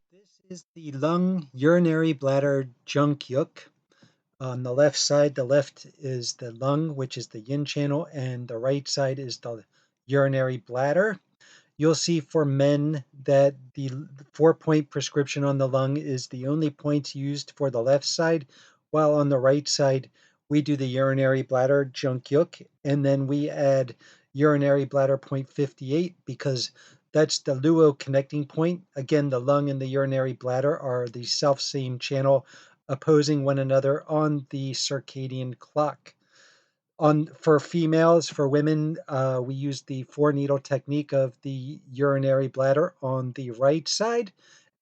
This is the lung urinary bladder Jungguk. On the left side, the left is the lung, which is the yin channel, and the right side is the urinary bladder. You'll see for men that the 4-point prescription on the lung is the only points used for the left side, while on the right side, we do the urinary bladder Jungguk, and then we add urinary bladder point 58 because that's the luo connecting point. Again, the lung and the urinary bladder are the self same channel opposing one another on the circadian clock. For females, for women, we use the 4-needle technique of the urinary bladder on the right side,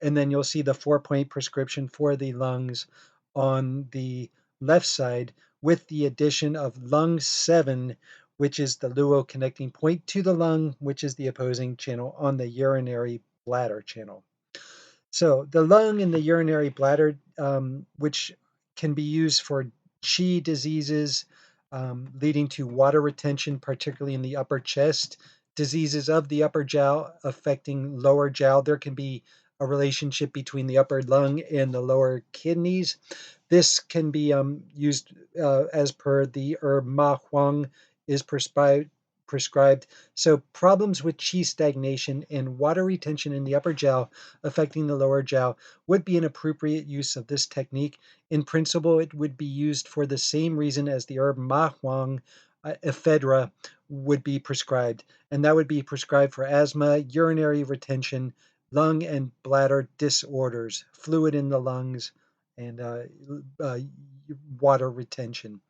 and then you'll see the 4-point prescription for the lungs on the left side, with the addition of lung 7, which is the luo connecting point to the lung, which is the opposing channel on the urinary bladder channel. So the lung and the urinary bladder, which can be used for Qi diseases, leading to water retention, particularly in the upper chest, diseases of the upper jiao affecting lower jiao. There can be a relationship between the upper lung and the lower kidneys. This can be used as per the herb ma huang is prescribed. So problems with qi stagnation and water retention in the upper jiao affecting the lower jiao would be an appropriate use of this technique. In principle, it would be used for the same reason as the herb ma huang, ephedra, would be prescribed. And that would be prescribed for asthma, urinary retention, lung and bladder disorders, fluid in the lungs, and uh, water retention.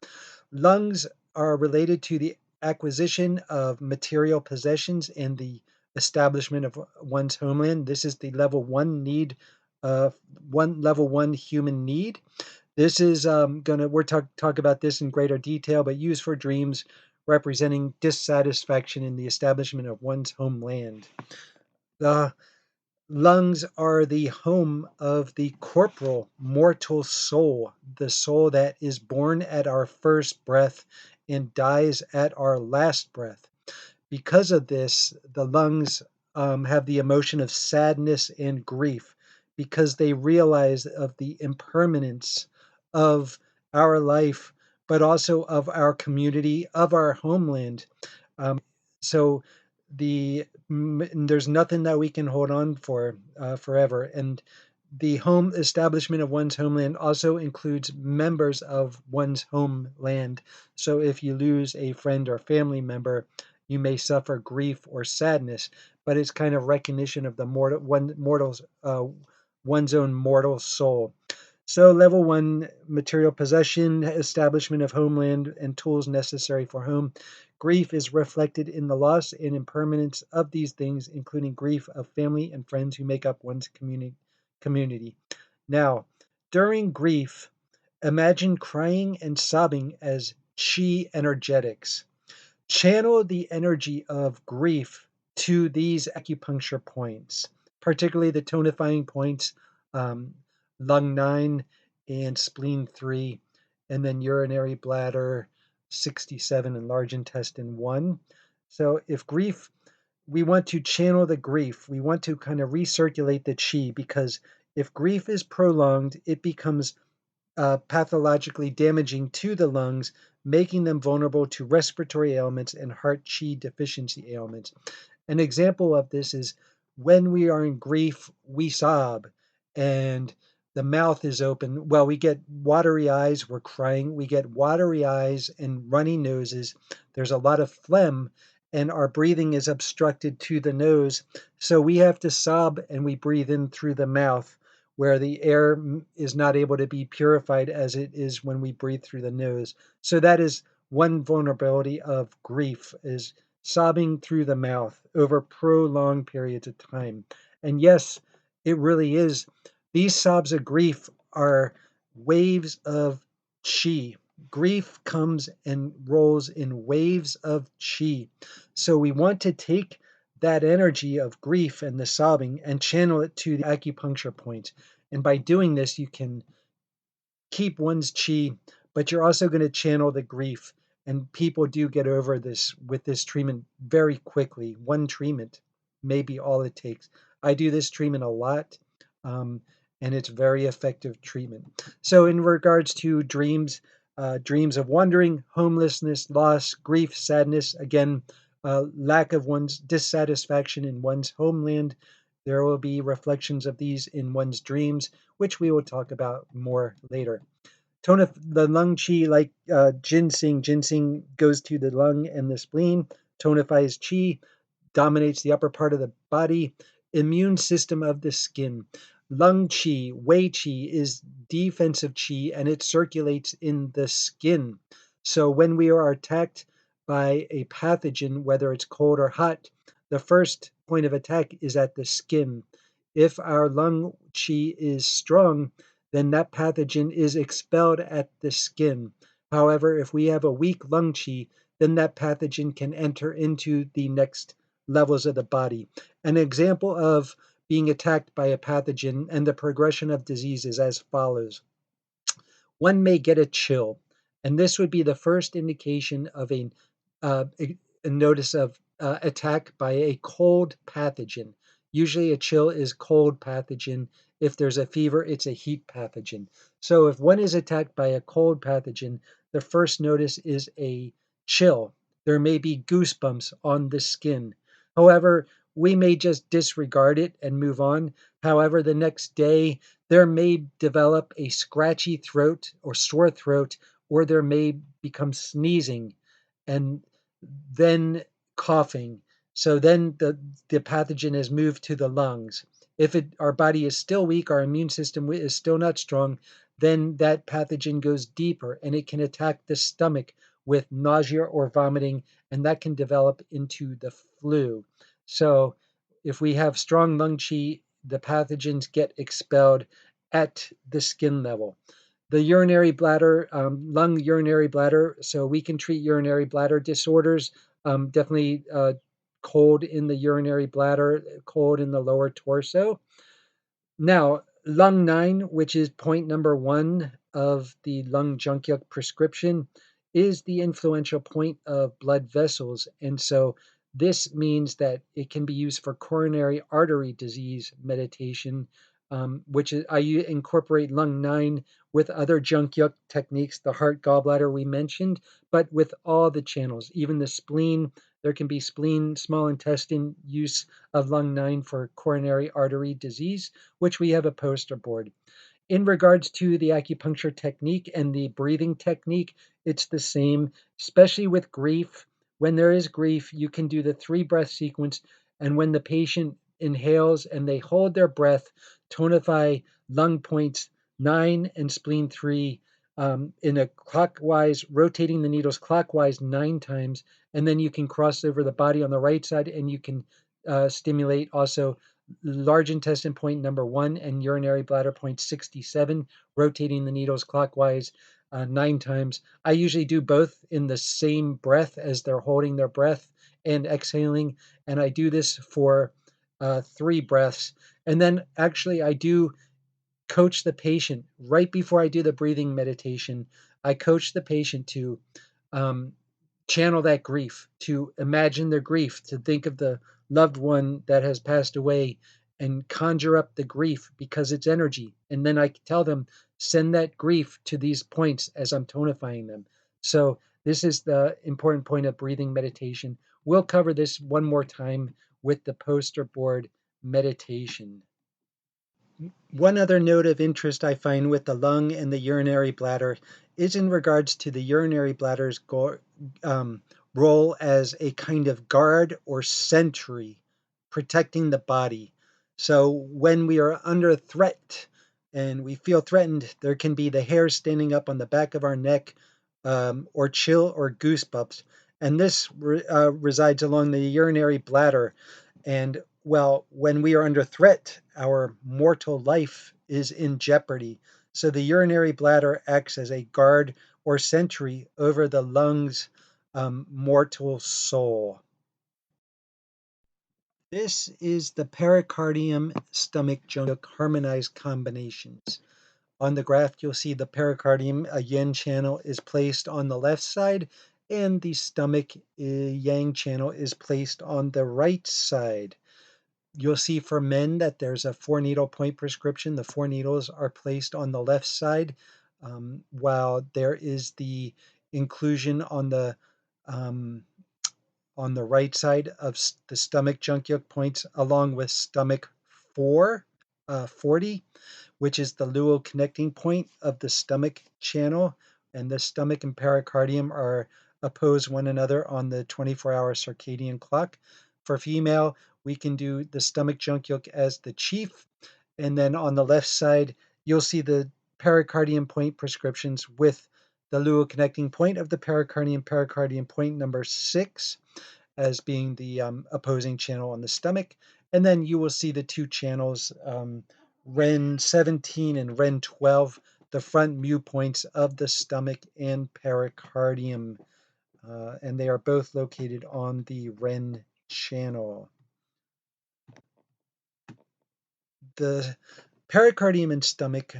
Lungs are related to the acquisition of material possessions and the establishment of one's homeland. This is the level 1 need, level 1 human need. This is we're talk about this in greater detail, but used for dreams representing dissatisfaction in the establishment of one's homeland. The lungs are the home of the corporal mortal soul, the soul that is born at our first breath and dies at our last breath. Because of this, the lungs have the emotion of sadness and grief because they realize of the impermanence of our life, but also of our community, of our homeland. So there's nothing that we can hold on for forever. And the home establishment of one's homeland also includes members of one's homeland. So if you lose a friend or family member, you may suffer grief or sadness, but it's kind of recognition of the one's own mortal soul. So level 1, material possession, establishment of homeland, and tools necessary for home. Grief is reflected in the loss and impermanence of these things, including grief of family and friends who make up one's community. Now, during grief, imagine crying and sobbing as chi energetics. Channel the energy of grief to these acupuncture points, particularly the tonifying points, um, lung 9 and spleen 3, and then urinary bladder 67 and large intestine 1. So if grief, we want to channel the grief, we want to kind of recirculate the chi, because if grief is prolonged, it becomes pathologically damaging to the lungs, making them vulnerable to respiratory ailments and heart qi deficiency ailments. An example of this is when we are in grief, we sob and the mouth is open. Well, we get watery eyes, we're crying, we get watery eyes and runny noses. There's a lot of phlegm and our breathing is obstructed to the nose. So we have to sob and we breathe in through the mouth where the air is not able to be purified as it is when we breathe through the nose. So that is one vulnerability of grief, is sobbing through the mouth over prolonged periods of time. And yes, it really is. These sobs of grief are waves of chi. Grief comes and rolls in waves of chi. So we want to take that energy of grief and the sobbing and channel it to the acupuncture points. And by doing this, you can keep one's chi, but you're also going to channel the grief. And people do get over this with this treatment very quickly. One treatment may be all it takes. I do this treatment a lot. and it's very effective treatment. So in regards to dreams, dreams of wandering, homelessness, loss, grief, sadness, again, lack of one's dissatisfaction in one's homeland, there will be reflections of these in one's dreams, which we will talk about more later. The lung qi, like ginseng, ginseng goes to the lung and the spleen, tonifies qi, dominates the upper part of the body. Immune system of the skin. Lung qi, wei qi, is defensive qi and it circulates in the skin. So when we are attacked by a pathogen, whether it's cold or hot, the first point of attack is at the skin. If our lung qi is strong, then that pathogen is expelled at the skin. However, if we have a weak lung qi, then that pathogen can enter into the next levels of the body. An example of being attacked by a pathogen and the progression of disease is as follows. One may get a chill, and this would be the first indication of a notice of attack by a cold pathogen. Usually a chill is cold pathogen. If there's a fever, it's a heat pathogen. So if one is attacked by a cold pathogen, the first notice is a chill. There may be goosebumps on the skin. However, we may just disregard it and move on. However, the next day, there may develop a scratchy throat or sore throat, or there may become sneezing and then coughing. So then the pathogen has moved to the lungs. If our body is still weak, our immune system is still not strong, then that pathogen goes deeper and it can attack the stomach with nausea or vomiting, and that can develop into the flu. So if we have strong lung qi, the pathogens get expelled at the skin level. The urinary bladder, lung urinary bladder, so we can treat urinary bladder disorders, definitely cold in the urinary bladder, cold in the lower torso. Now, lung 9, which is point number 1 of the lung Jungguk prescription, is the influential point of blood vessels. And so this means that it can be used for coronary artery disease meditation, which is, I incorporate lung 9 with other Jungguk techniques, the heart gallbladder we mentioned, but with all the channels, even the spleen. There can be spleen, small intestine use of lung 9 for coronary artery disease, which we have a poster board. In regards to the acupuncture technique and the breathing technique, it's the same, especially with grief. When there is grief, you can do the 3-breath sequence, and when the patient inhales and they hold their breath, tonify lung points 9 and spleen 3 in a clockwise, rotating the needles clockwise 9 times, and then you can cross over the body on the right side and you can stimulate also large intestine point number 1 and urinary bladder point 67, rotating the needles clockwise 9 times. I usually do both in the same breath as they're holding their breath and exhaling, and I do this for 3 breaths. And then actually I do coach the patient right before I do the breathing meditation. I coach the patient to um, channel that grief, to imagine their grief, to think of the loved one that has passed away and conjure up the grief because it's energy. And then I tell them, send that grief to these points as I'm tonifying them. So this is the important point of breathing meditation. We'll cover this one more time with the poster board meditation. One other note of interest I find with the lung and the urinary bladder is in regards to the urinary bladder's role as a kind of guard or sentry protecting the body. So when we are under threat and we feel threatened, there can be the hair standing up on the back of our neck, or chill or goosebumps. And this resides along the urinary bladder. And well, when we are under threat, our mortal life is in jeopardy. So the urinary bladder acts as a guard or sentry over the lungs' mortal soul. This is the pericardium stomach Jungguk harmonized combinations. On the graph, you'll see the pericardium, a yin channel, is placed on the left side, and the stomach yang channel is placed on the right side. You'll see for men that there's a 4-needle point prescription. The 4 needles are placed on the left side, while there is the inclusion um, on the right side of the stomach Jungguk points, along with stomach 40, which is the luo connecting point of the stomach channel. And the stomach and pericardium are oppose one another on the 24-hour circadian clock. For female, we can do the stomach Jungguk as the chief. And then on the left side, you'll see the pericardium point prescriptions with the luo connecting point of the pericardium point number 6 as being the opposing channel on the stomach. And then you will see the two channels, REN 17 and REN 12, the front mu points of the stomach and pericardium. And they are both located on the REN channel. The pericardium and stomach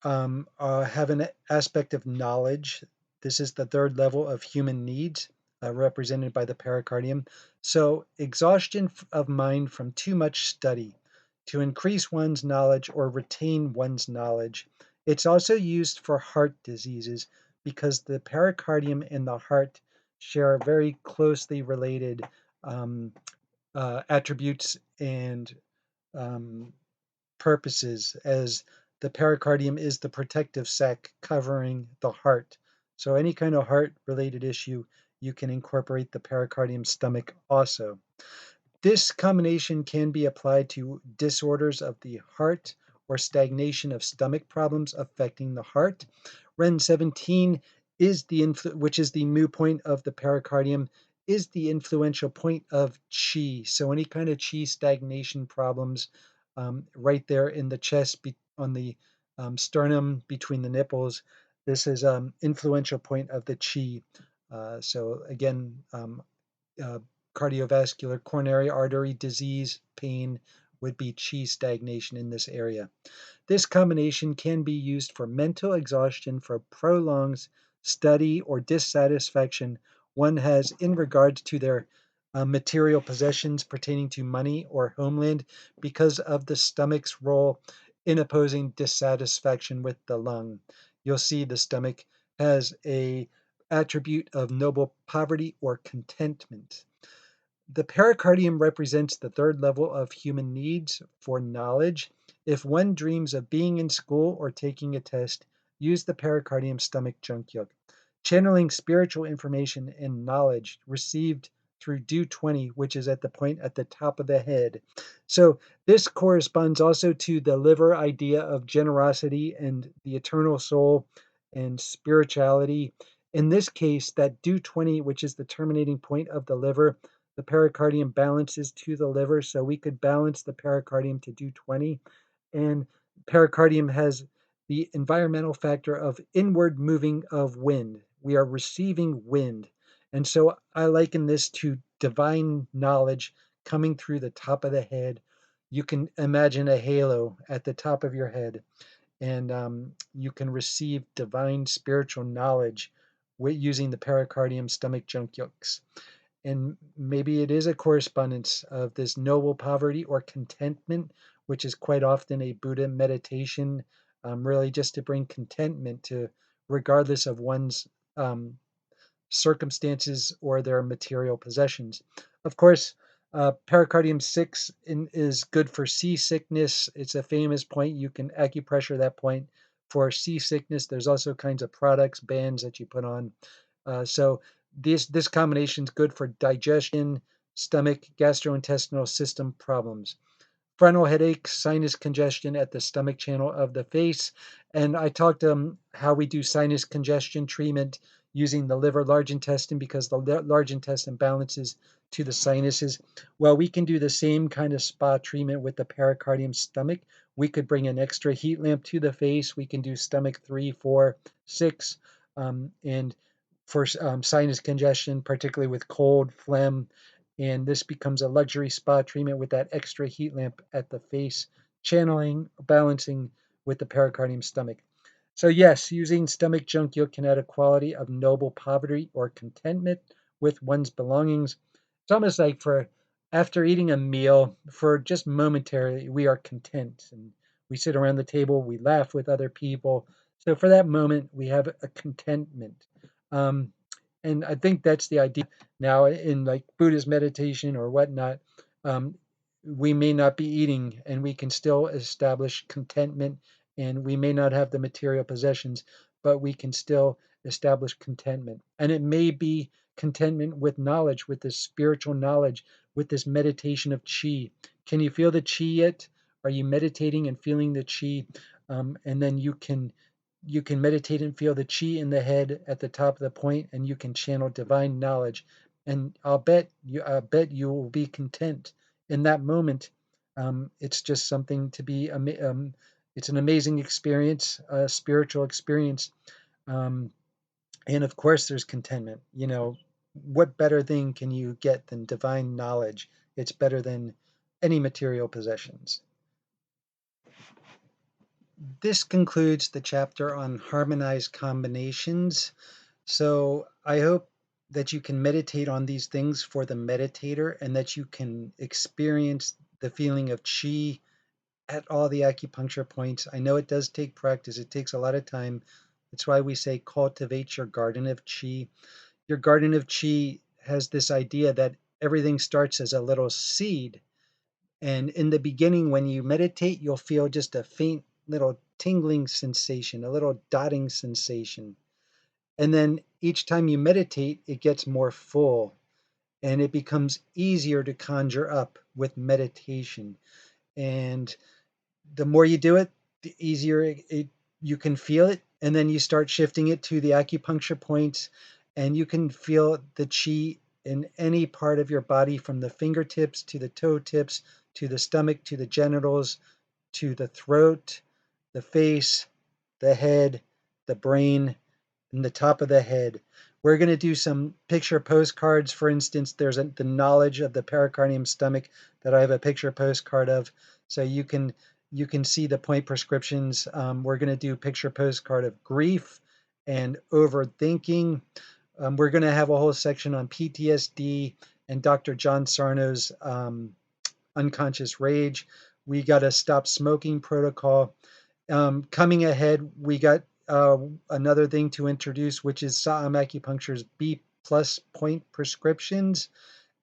have an aspect of knowledge. This is the third level of human needs, represented by the pericardium. So, exhaustion of mind from too much study to increase one's knowledge or retain one's knowledge. It's also used for heart diseases because the pericardium and the heart share very closely related um, attributes and um, purposes, as the pericardium is the protective sac covering the heart. So any kind of heart related issue, you can incorporate the pericardium stomach also. This combination can be applied to disorders of the heart or stagnation of stomach problems affecting the heart. REN 17 is which is the mu point of the pericardium, is the influential point of Qi. So any kind of Qi stagnation problems, right there in the chest, on the sternum between the nipples, this is influential point of the Qi. So again, uh, cardiovascular coronary artery disease pain would be Qi stagnation in this area. This combination can be used for mental exhaustion for prolonged study or dissatisfaction one has in regards to their material possessions pertaining to money or homeland, because of the stomach's role in opposing dissatisfaction with the lung. You'll see the stomach has a attribute of noble poverty or contentment. The pericardium represents the third level of human needs for knowledge. If one dreams of being in school or taking a test, use the pericardium stomach Jungguk. Channeling spiritual information and knowledge received through due 20, which is at the point at the top of the head. So this corresponds also to the liver idea of generosity and the eternal soul and spirituality. In this case, that due 20, which is the terminating point of the liver, the pericardium balances to the liver, so we could balance the pericardium to do 20. And pericardium has the environmental factor of inward moving of wind. We are receiving wind. And so I liken this to divine knowledge coming through the top of the head. You can imagine a halo at the top of your head, and you can receive divine spiritual knowledge using the pericardium stomach Jungguks. And maybe it is a correspondence of this noble poverty or contentment, which is quite often a Buddha meditation, really just to bring contentment to, regardless of one's circumstances or their material possessions. Of course, pericardium 6 is good for seasickness. It's a famous point. You can acupressure that point for seasickness. There's also kinds of products, bands that you put on. So this combination is good for digestion, stomach, gastrointestinal system problems. Frontal headache, sinus congestion at the stomach channel of the face. And I talked how we do sinus congestion treatment using the liver large intestine, because the large intestine balances to the sinuses. Well, we can do the same kind of spa treatment with the pericardium stomach. We could bring an extra heat lamp to the face. We can do stomach 3, 4, 6, and for sinus congestion, particularly with cold, phlegm, and this becomes a luxury spa treatment with that extra heat lamp at the face, channeling, balancing with the pericardium stomach. So yes, using stomach Jungguk can add a quality of noble poverty or contentment with one's belongings. It's almost like for After eating a meal, for just momentarily, we are content and we sit around the table, we laugh with other people. So for that moment, we have a contentment. Um, and I think that's the idea. Now, in like Buddhist meditation or whatnot, um, we may not be eating and we can still establish contentment, and we may not have the material possessions, but we can still establish contentment. And it may be contentment with knowledge, with this spiritual knowledge, with this meditation of chi. Can you feel the chi yet? Are you meditating and feeling the chi? And then you can meditate and feel the chi in the head at the top of the point, and you can channel divine knowledge. And I bet you will be content in that moment. It's just something to be. It's an amazing experience, a spiritual experience. Um, and of course, there's contentment. What better thing can you get than divine knowledge? It's better than any material possessions. This concludes the chapter on harmonized combinations. So I hope that you can meditate on these things for the meditator and that you can experience the feeling of chi at all the acupuncture points. I know it does take practice, it takes a lot of time. That's why we say cultivate your garden of chi. Your garden of chi has this idea that everything starts as a little seed. And in the beginning, when you meditate, you'll feel just a faint little tingling sensation, a little dotting sensation. And then each time you meditate, it gets more full and it becomes easier to conjure up with meditation. And the more you do it, the easier you can feel it. And then you start shifting it to the acupuncture points, and you can feel the chi in any part of your body from the fingertips to the toe tips to the stomach to the genitals to the throat, the face, the head, the brain, and the top of the head. We're going to do some picture postcards. For instance, there's the knowledge of the pericardium stomach that I have a picture postcard of, so you can see the point prescriptions. We're going to do picture postcard of grief and overthinking. We're going to have a whole section on PTSD and Dr. John Sarno's unconscious rage. We got a stop smoking protocol. Coming ahead, we got another thing to introduce, which is Saam Acupuncture's B plus point prescriptions.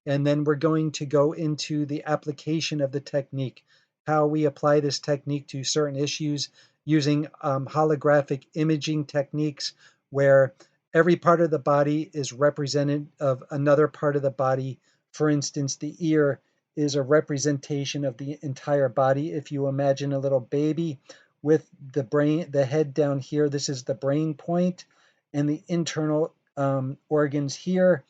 And then we're going to go into the application of the technique, how we apply this technique to certain issues using holographic imaging techniques where every part of the body is represented of another part of the body. For instance, the ear is a representation of the entire body. If you imagine a little baby with the head down here, this is the brain point, and the internal organs here.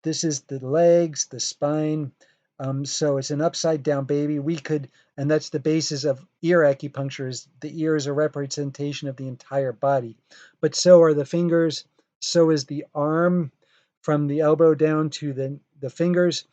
This is the legs, the spine. So it's an upside down baby. And that's the basis of ear acupuncture, is the ear is a representation of the entire body. But so are the fingers, so is the arm from the elbow down to the fingers.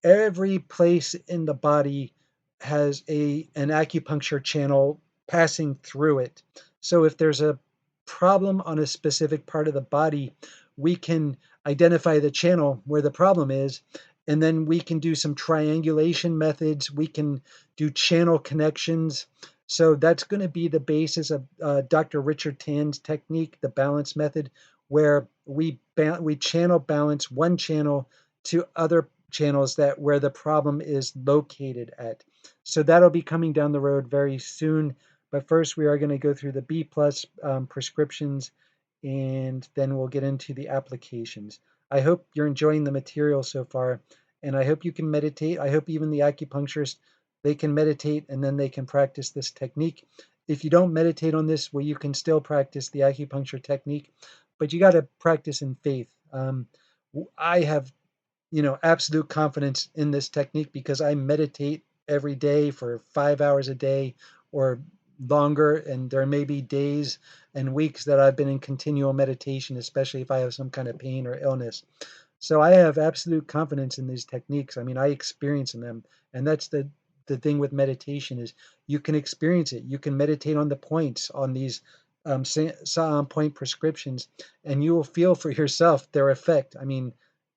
Every place in the body has an acupuncture channel passing through it. So if there's a problem on a specific part of the body, we can identify the channel where the problem is, and then we can do some triangulation methods. We can do channel connections. So that's going to be the basis of Dr. Richard Tan's technique, the balance method, where we channel balance one channel to other channels where the problem is located at. So that'll be coming down the road very soon. But first, we are going to go through the B plus prescriptions, and then we'll get into the applications. I hope you're enjoying the material so far, and I hope you can meditate. I hope even the acupuncturists, they can meditate and then they can practice this technique. If you don't meditate on this, well, you can still practice the acupuncture technique, but you got to practice in faith. I have, absolute confidence in this technique because I meditate every day for 5 hours a day or longer, and there may be days and weeks that I've been in continual meditation, especially if I have some kind of pain or illness. So I have absolute confidence in these techniques. I mean, I experience them, and that's the thing with meditation is you can experience it. You can meditate on the points on these point prescriptions, and you will feel for yourself their effect. I mean,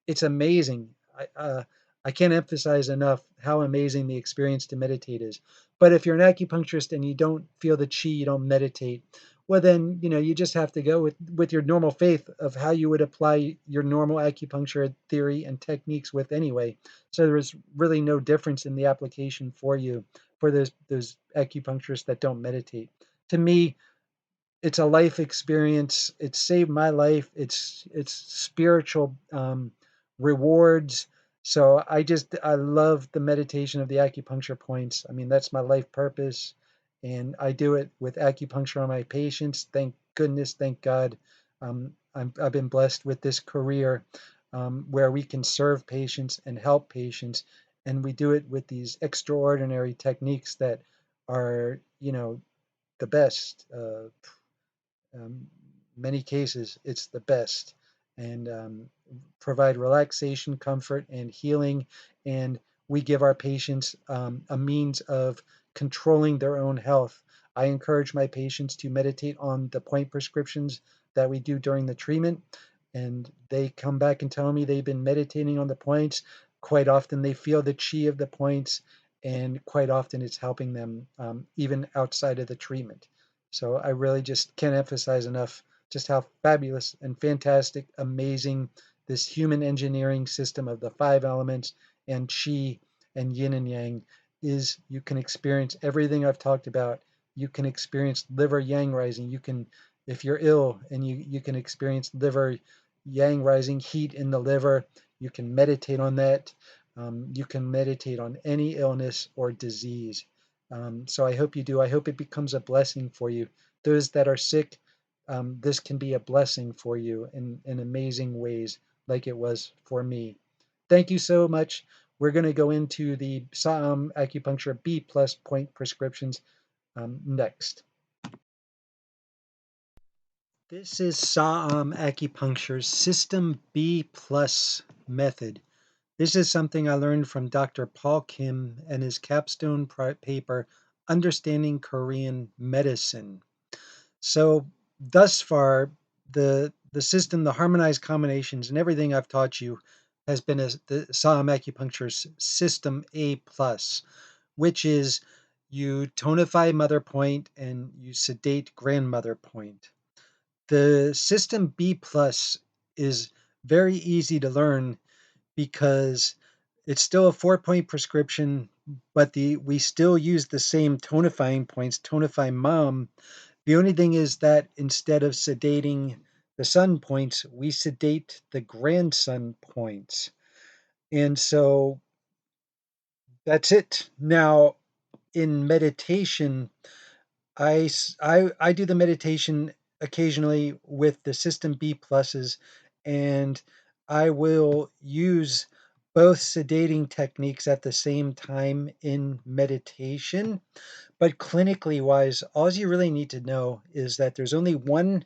it's amazing. I can't emphasize enough how amazing the experience to meditate is. But if you're an acupuncturist and you don't feel the chi, you don't meditate, well then, you just have to go with your normal faith of how you would apply your normal acupuncture theory and techniques with anyway. So there's really no difference in the application for you for those acupuncturists that don't meditate. To me, it's a life experience. It saved my life. It's spiritual rewards. So I love the meditation of the acupuncture points. I mean, that's my life purpose, and I do it with acupuncture on my patients. Thank goodness, thank God. I've been blessed with this career where we can serve patients and help patients, and we do it with these extraordinary techniques that are, the best. Um, Many cases, it's the best, and provide relaxation, comfort, and healing. And we give our patients a means of controlling their own health. I encourage my patients to meditate on the point prescriptions that we do during the treatment, and they come back and tell me they've been meditating on the points. Quite often, they feel the chi of the points, and quite often, it's helping them even outside of the treatment. So I really just can't emphasize enough just how fabulous and fantastic, amazing this human engineering system of the five elements and chi and yin and yang is. You can experience everything I've talked about. You can experience liver yang rising. You can, if you're ill, and you can experience liver yang rising, heat in the liver. You can meditate on that. You can meditate on any illness or disease. So I hope you do. I hope it becomes a blessing for you. Those that are sick, this can be a blessing for you in amazing ways, like it was for me. Thank you so much. We're going to go into the Saam Acupuncture B plus point prescriptions next. This is Saam Acupuncture's System B plus method. This is something I learned from Dr. Paul Kim and his capstone paper, Understanding Korean Medicine. So thus far, the system, the harmonized combinations, and everything I've taught you has been the Saam Acupuncture's System A plus, which is you tonify mother point and you sedate grandmother point. The System B plus is very easy to learn because it's still a 4-point prescription, but we still use the same tonifying points, tonify mom. The only thing is that instead of sedating the son points, we sedate the grandson points. And so that's it. Now, in meditation, I do the meditation occasionally with the System B pluses, and I will use both sedating techniques at the same time in meditation. But clinically wise, all you really need to know is that there's only one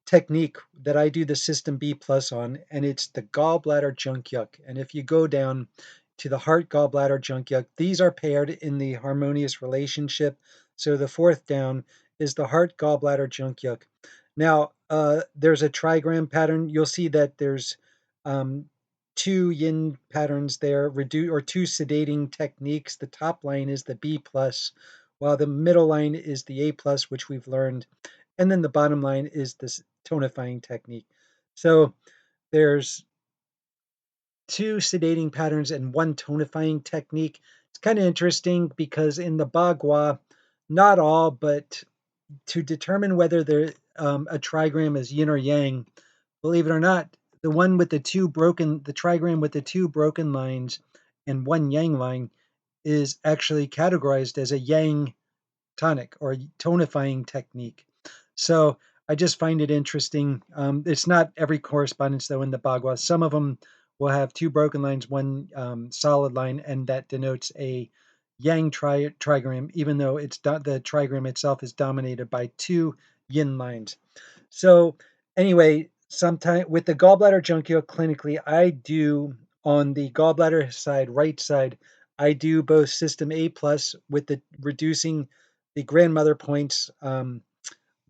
technique that I do the System B plus on, and it's the gallbladder Jungguk. And if you go down to the heart gallbladder Jungguk, these are paired in the harmonious relationship. So the fourth down is the heart gallbladder Jungguk. Now, there's a trigram pattern. You'll see that there's two yin patterns there, or two sedating techniques. The top line is the B plus, while the middle line is the A plus, which we've learned. And then the bottom line is this tonifying technique. So there's two sedating patterns and one tonifying technique. It's kind of interesting because in the Bagua, not all, but to determine whether a trigram is yin or yang, believe it or not, the trigram with the two broken lines and one yang line is actually categorized as a yang tonic or tonifying technique. So I just find it interesting. It's not every correspondence though in the Bagua. Some of them will have two broken lines, one solid line, and that denotes a yang trigram, even though the trigram itself is dominated by two yin lines. So anyway, sometime with the gallbladder Jungguk clinically, I do on the gallbladder side, right side, I do both System A plus with the reducing the grandmother points,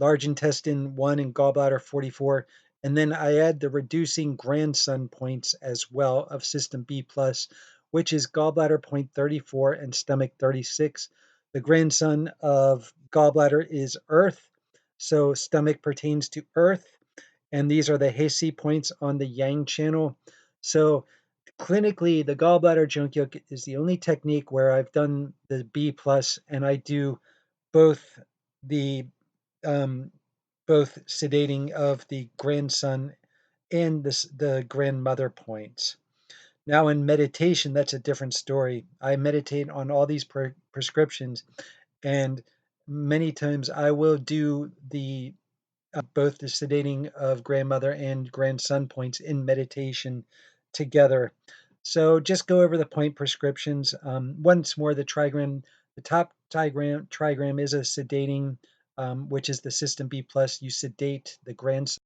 large intestine 1 and gallbladder 44, and then I add the reducing grandson points as well of System B plus, which is gallbladder point 34 and stomach 36. The grandson of gallbladder is Earth, so stomach pertains to Earth, and these are the Heisi points on the Yang channel. So clinically, the gallbladder Jungguk is the only technique where I've done the B plus, and I do both the both sedating of the grandson and the grandmother points. Now, in meditation, that's a different story. I meditate on all these prescriptions, and many times I will do the both the sedating of grandmother and grandson points in meditation together. So just go over the point prescriptions. Once more, the top trigram is a sedating, which is the system B plus. You sedate the grandson.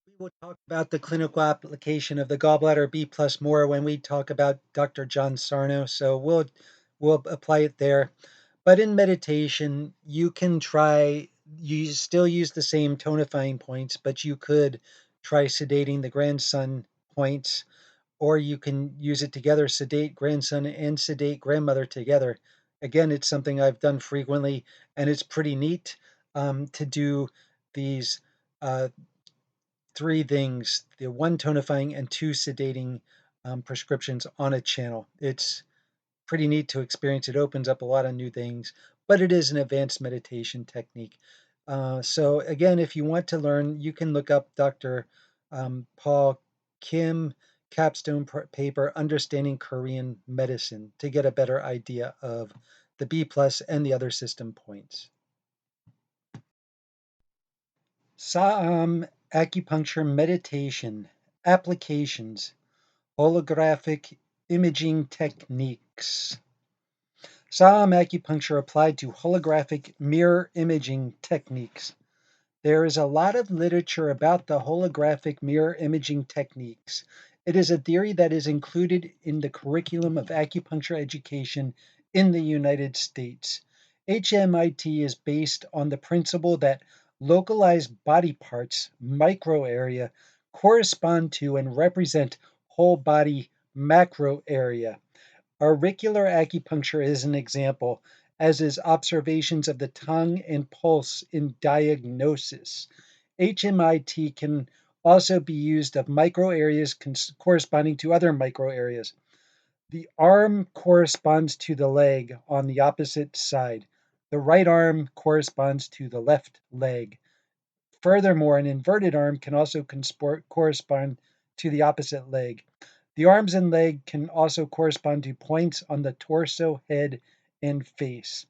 We will talk about the clinical application of the gallbladder B plus more when we talk about Dr. John Sarno. So we'll apply it there. But in meditation, you still use the same tonifying points, but you could try sedating the grandson points, or you can use it together, sedate grandson and sedate grandmother together. Again, it's something I've done frequently, and it's pretty neat to do these uh, three things, the one tonifying and two sedating prescriptions on a channel. It's pretty neat to experience. It opens up a lot of new things, but it is an advanced meditation technique. So again, if you want to learn, you can look up Dr. Paul Kim capstone paper, Understanding Korean Medicine, to get a better idea of the B plus and the other system points. Saam Acupuncture Meditation Applications Holographic Imaging Techniques. Saam Acupuncture applied to holographic mirror imaging techniques. There is a lot of literature about the holographic mirror imaging techniques. It is a theory that is included in the curriculum of acupuncture education in the United States. HMIT is based on the principle that localized body parts, micro area, correspond to and represent whole body macro area. Auricular acupuncture is an example, as is observations of the tongue and pulse in diagnosis. HMIT can also be used of micro areas corresponding to other micro areas. The arm corresponds to the leg on the opposite side. The right arm corresponds to the left leg. Furthermore, an inverted arm can also correspond to the opposite leg. The arms and leg can also correspond to points on the torso, head, and face.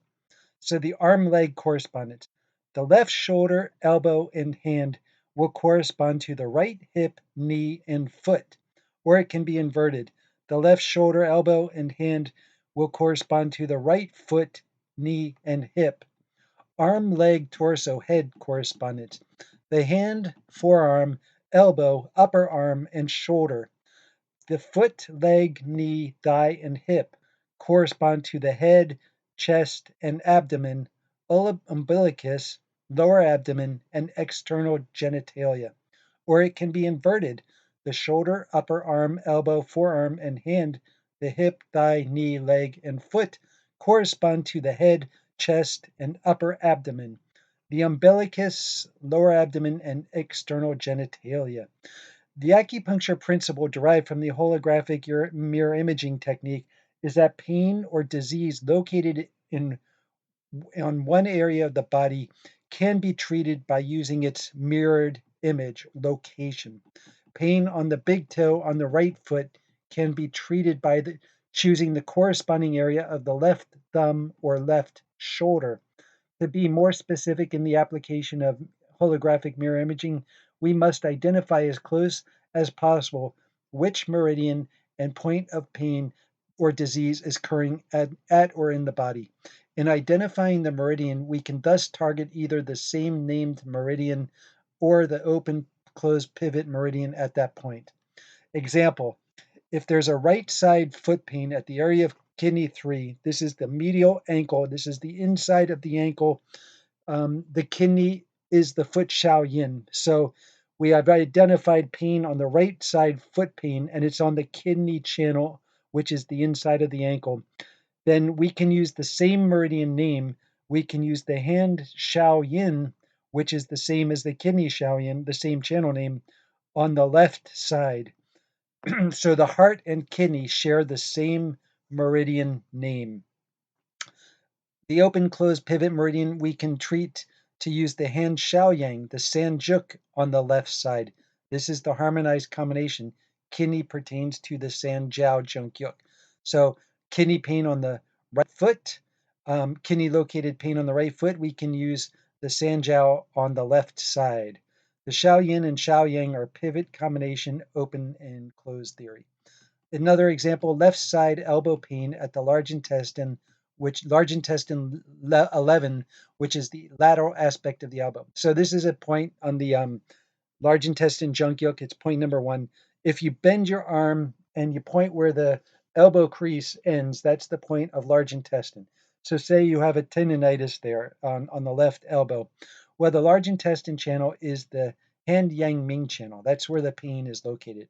So the arm-leg correspondence. The left shoulder, elbow, and hand will correspond to the right hip, knee, and foot, or it can be inverted. The left shoulder, elbow, and hand will correspond to the right foot, knee, and hip. Arm, leg, torso, head correspondence. The hand, forearm, elbow, upper arm, and shoulder. The foot, leg, knee, thigh, and hip correspond to the head, chest, and abdomen, umbilicus, lower abdomen, and external genitalia. Or it can be inverted. The shoulder, upper arm, elbow, forearm, and hand, the hip, thigh, knee, leg, and foot correspond to the head, chest, and upper abdomen. The umbilicus, lower abdomen, and external genitalia. The acupuncture principle derived from the holographic mirror imaging technique is that pain or disease located on one area of the body can be treated by using its mirrored image location. Pain on the big toe on the right foot can be treated by choosing the corresponding area of the left thumb or left shoulder. To be more specific in the application of holographic mirror imaging, we must identify as close as possible which meridian and point of pain or disease is occurring at or in the body. In identifying the meridian, we can thus target either the same named meridian or the open closed pivot meridian at that point. Example, if there's a right side foot pain at the area of kidney 3, this is the medial ankle, this is the inside of the ankle. The kidney is the foot Xiao Yin. So we have identified pain on the right side foot pain, and it's on the kidney channel which is the inside of the ankle, then we can use the same meridian name. We can use the hand Shao Yin, which is the same as the kidney Shao Yin, the same channel name, on the left side. So the heart and kidney share the same meridian name. The open-closed pivot meridian we can treat to use the hand Shaoyang, the Sengguk, on the left side. This is the harmonized combination. Kidney pertains to the Sanjiao Jungguk. So kidney pain on the right foot, kidney located pain on the right foot, we can use the Sanjiao on the left side. The Shaoyin and Shaoyang are pivot combination, open and closed theory. Another example, left side elbow pain at the large intestine, which large intestine 11, which is the lateral aspect of the elbow. So this is a point on the large intestine Jungguk. It's point number 1. If you bend your arm and you point where the elbow crease ends, that's the point of large intestine. So say you have a tendonitis there on the left elbow. Well, the large intestine channel is the hand yang ming channel. That's where the pain is located.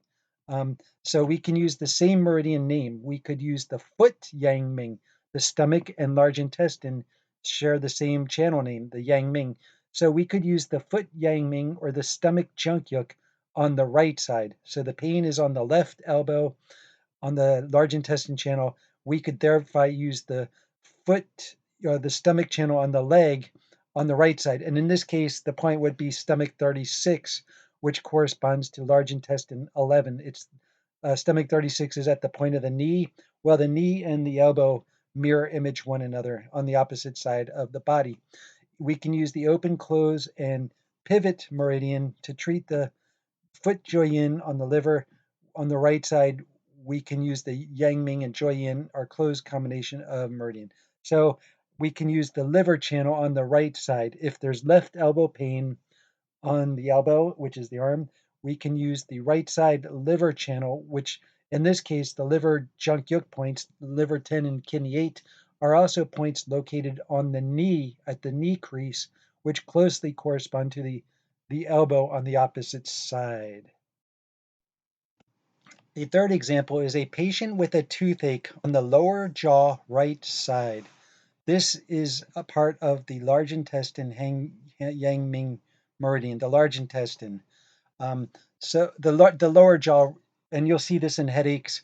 So we can use the same meridian name. We could use the foot yang ming. The stomach and large intestine share the same channel name, the yang ming. So we could use the foot yang ming or the stomach junkyuk on the right side. So the pain is on the left elbow on the large intestine channel. We could thereby use the foot, the stomach channel on the leg on the right side. And in this case, the point would be stomach 36, which corresponds to large intestine 11. It's stomach 36 is at the point of the knee. Well, the knee and the elbow mirror image one another on the opposite side of the body. We can use the open, close, and pivot meridian to treat the foot joyin on the liver. On the right side, we can use the yang ming and joyin, our closed combination of meridian. So we can use the liver channel on the right side. If there's left elbow pain on the elbow, which is the arm, we can use the right side liver channel, which in this case, the liver junkyuk points, liver 10 and kidney 8, are also points located on the knee, at the knee crease, which closely correspond to the elbow on the opposite side. The third example is a patient with a toothache on the lower jaw right side. This is a part of the large intestine Yang Ming meridian, the large intestine. So the lower jaw, and you'll see this in headaches,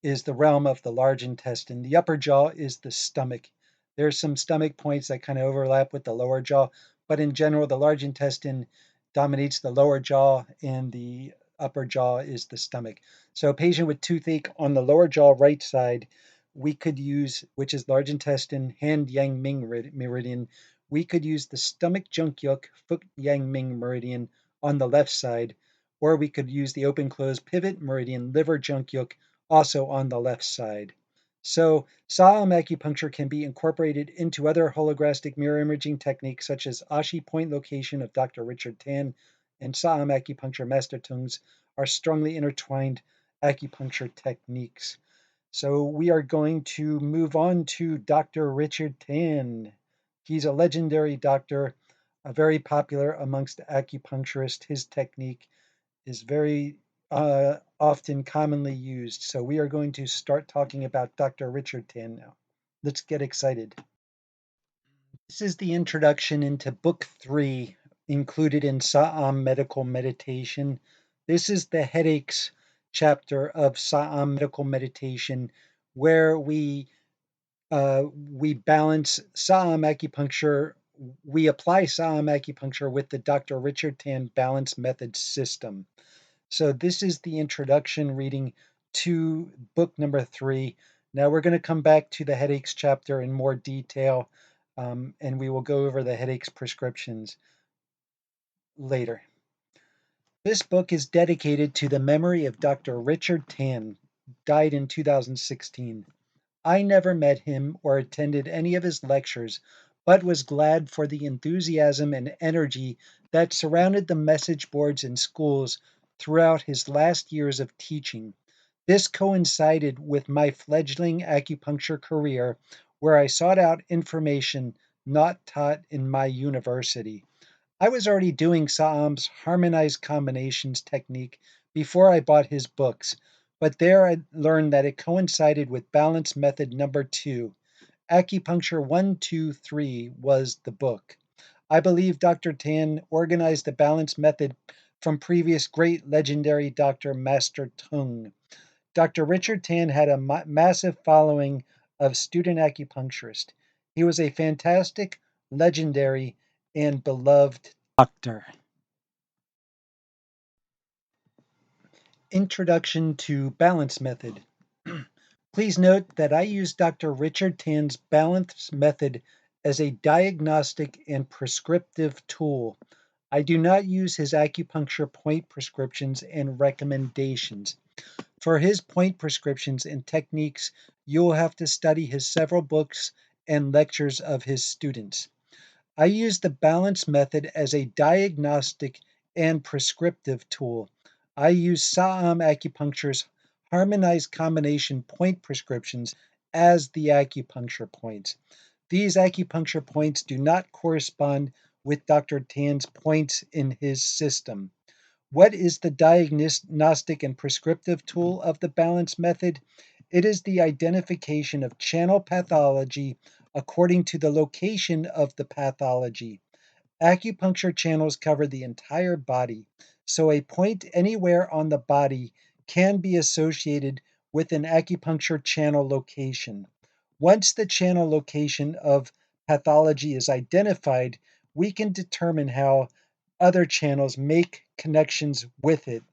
is the realm of the large intestine. The upper jaw is the stomach. There's some stomach points that kind of overlap with the lower jaw, but in general, the large intestine dominates the lower jaw, and the upper jaw is the stomach. So a patient with toothache on the lower jaw right side, we could use, which is large intestine, hand yang ming meridian, we could use the stomach junkyuk, foot yang ming meridian on the left side, or we could use the open close pivot meridian, liver junkyuk, also on the left side. So Saam acupuncture can be incorporated into other holographic mirror imaging techniques such as Ashi point location of Dr. Richard Tan and Saam acupuncture master tongues are strongly intertwined acupuncture techniques. So we are going to move on to Dr. Richard Tan. He's a legendary doctor, very popular amongst acupuncturists. His technique is very often commonly used. So we are going to start talking about Dr. Richard Tan now. Let's get excited. This is the introduction into Book 3, included in Saam Medical Meditation. This is the headaches chapter of Saam Medical Meditation, where we balance Saam acupuncture. We apply Saam acupuncture with the Dr. Richard Tan balance method system. So this is the introduction reading to book number 3. Now we're going to come back to the headaches chapter in more detail, and we will go over the headaches prescriptions later. This book is dedicated to the memory of Dr. Richard Tan, died in 2016. I never met him or attended any of his lectures, but was glad for the enthusiasm and energy that surrounded the message boards in schools throughout his last years of teaching. This coincided with my fledgling acupuncture career, where I sought out information not taught in my university. I was already doing Saam's harmonized combinations technique before I bought his books, but there I learned that it coincided with balance method number 2. Acupuncture 1, 2, 3 was the book. I believe Dr. Tan organized the balance method from previous great legendary Dr. Master Tung. Dr. Richard Tan had a massive following of student acupuncturists. He was a fantastic, legendary, and beloved doctor. Introduction to Balance Method. Please note that I use Dr. Richard Tan's balance method as a diagnostic and prescriptive tool. I do not use his acupuncture point prescriptions and recommendations. For his point prescriptions and techniques, you will have to study his several books and lectures of his students. I use the balance method as a diagnostic and prescriptive tool. I use Saam Acupuncture's harmonized combination point prescriptions as the acupuncture points. These acupuncture points do not correspond with Dr. Tan's points in his system. What is the diagnostic and prescriptive tool of the balance method? It is the identification of channel pathology according to the location of the pathology. Acupuncture channels cover the entire body, so a point anywhere on the body can be associated with an acupuncture channel location. Once the channel location of pathology is identified, we can determine how other channels make connections with it.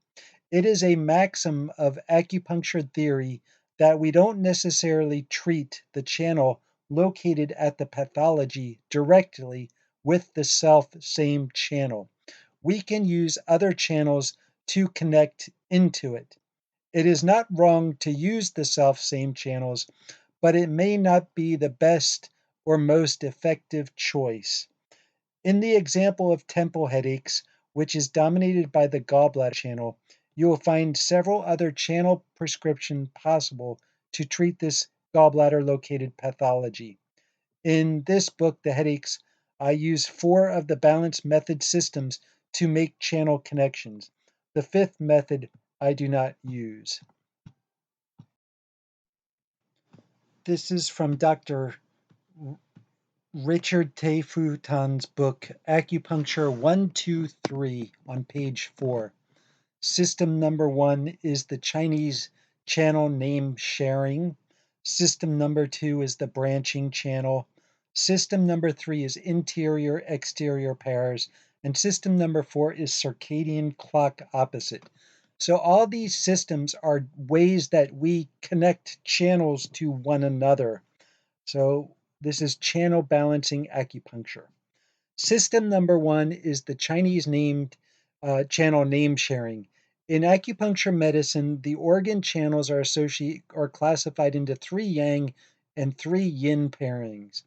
It is a maxim of acupuncture theory that we don't necessarily treat the channel located at the pathology directly with the self same channel. We can use other channels to connect into it. It is not wrong to use the self same channels, but it may not be the best or most effective choice. In the example of temple headaches, which is dominated by the gallbladder channel, you will find several other channel prescriptions possible to treat this gallbladder located pathology. In this book, The Headaches, I use 4 of the balance method systems to make channel connections. The 5th method I do not use. This is from Dr. Richard Teifutan's book, Acupuncture 1, 2, 3, on page 4. System number 1 is the Chinese channel name sharing. System number 2 is the branching channel. System number 3 is interior exterior pairs. And system number 4 is circadian clock opposite. So all these systems are ways that we connect channels to one another. So this is channel balancing acupuncture. System number 1 is the Chinese named channel name sharing. In acupuncture medicine, the organ channels are classified into 3 yang and 3 yin pairings.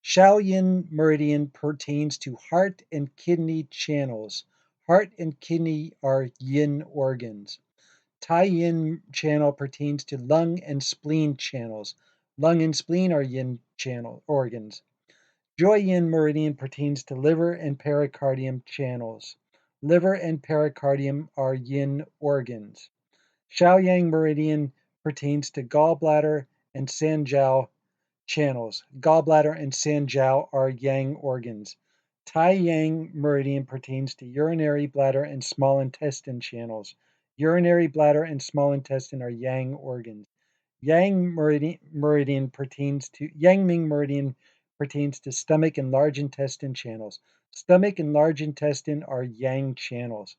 Shao yin meridian pertains to heart and kidney channels. Heart and kidney are yin organs. Tai yin channel pertains to lung and spleen channels. Lung and spleen are yin channel organs. Joy yin meridian pertains to liver and pericardium channels. Liver and pericardium are yin organs. Xiaoyang meridian pertains to gallbladder and sanjiao channels. Gallbladder and sanjiao are yang organs. Tai yang meridian pertains to urinary bladder and small intestine channels. Urinary bladder and small intestine are yang organs. Yang meridian pertains to Yangming meridian pertains to stomach and large intestine channels. Stomach and large intestine are yang channels.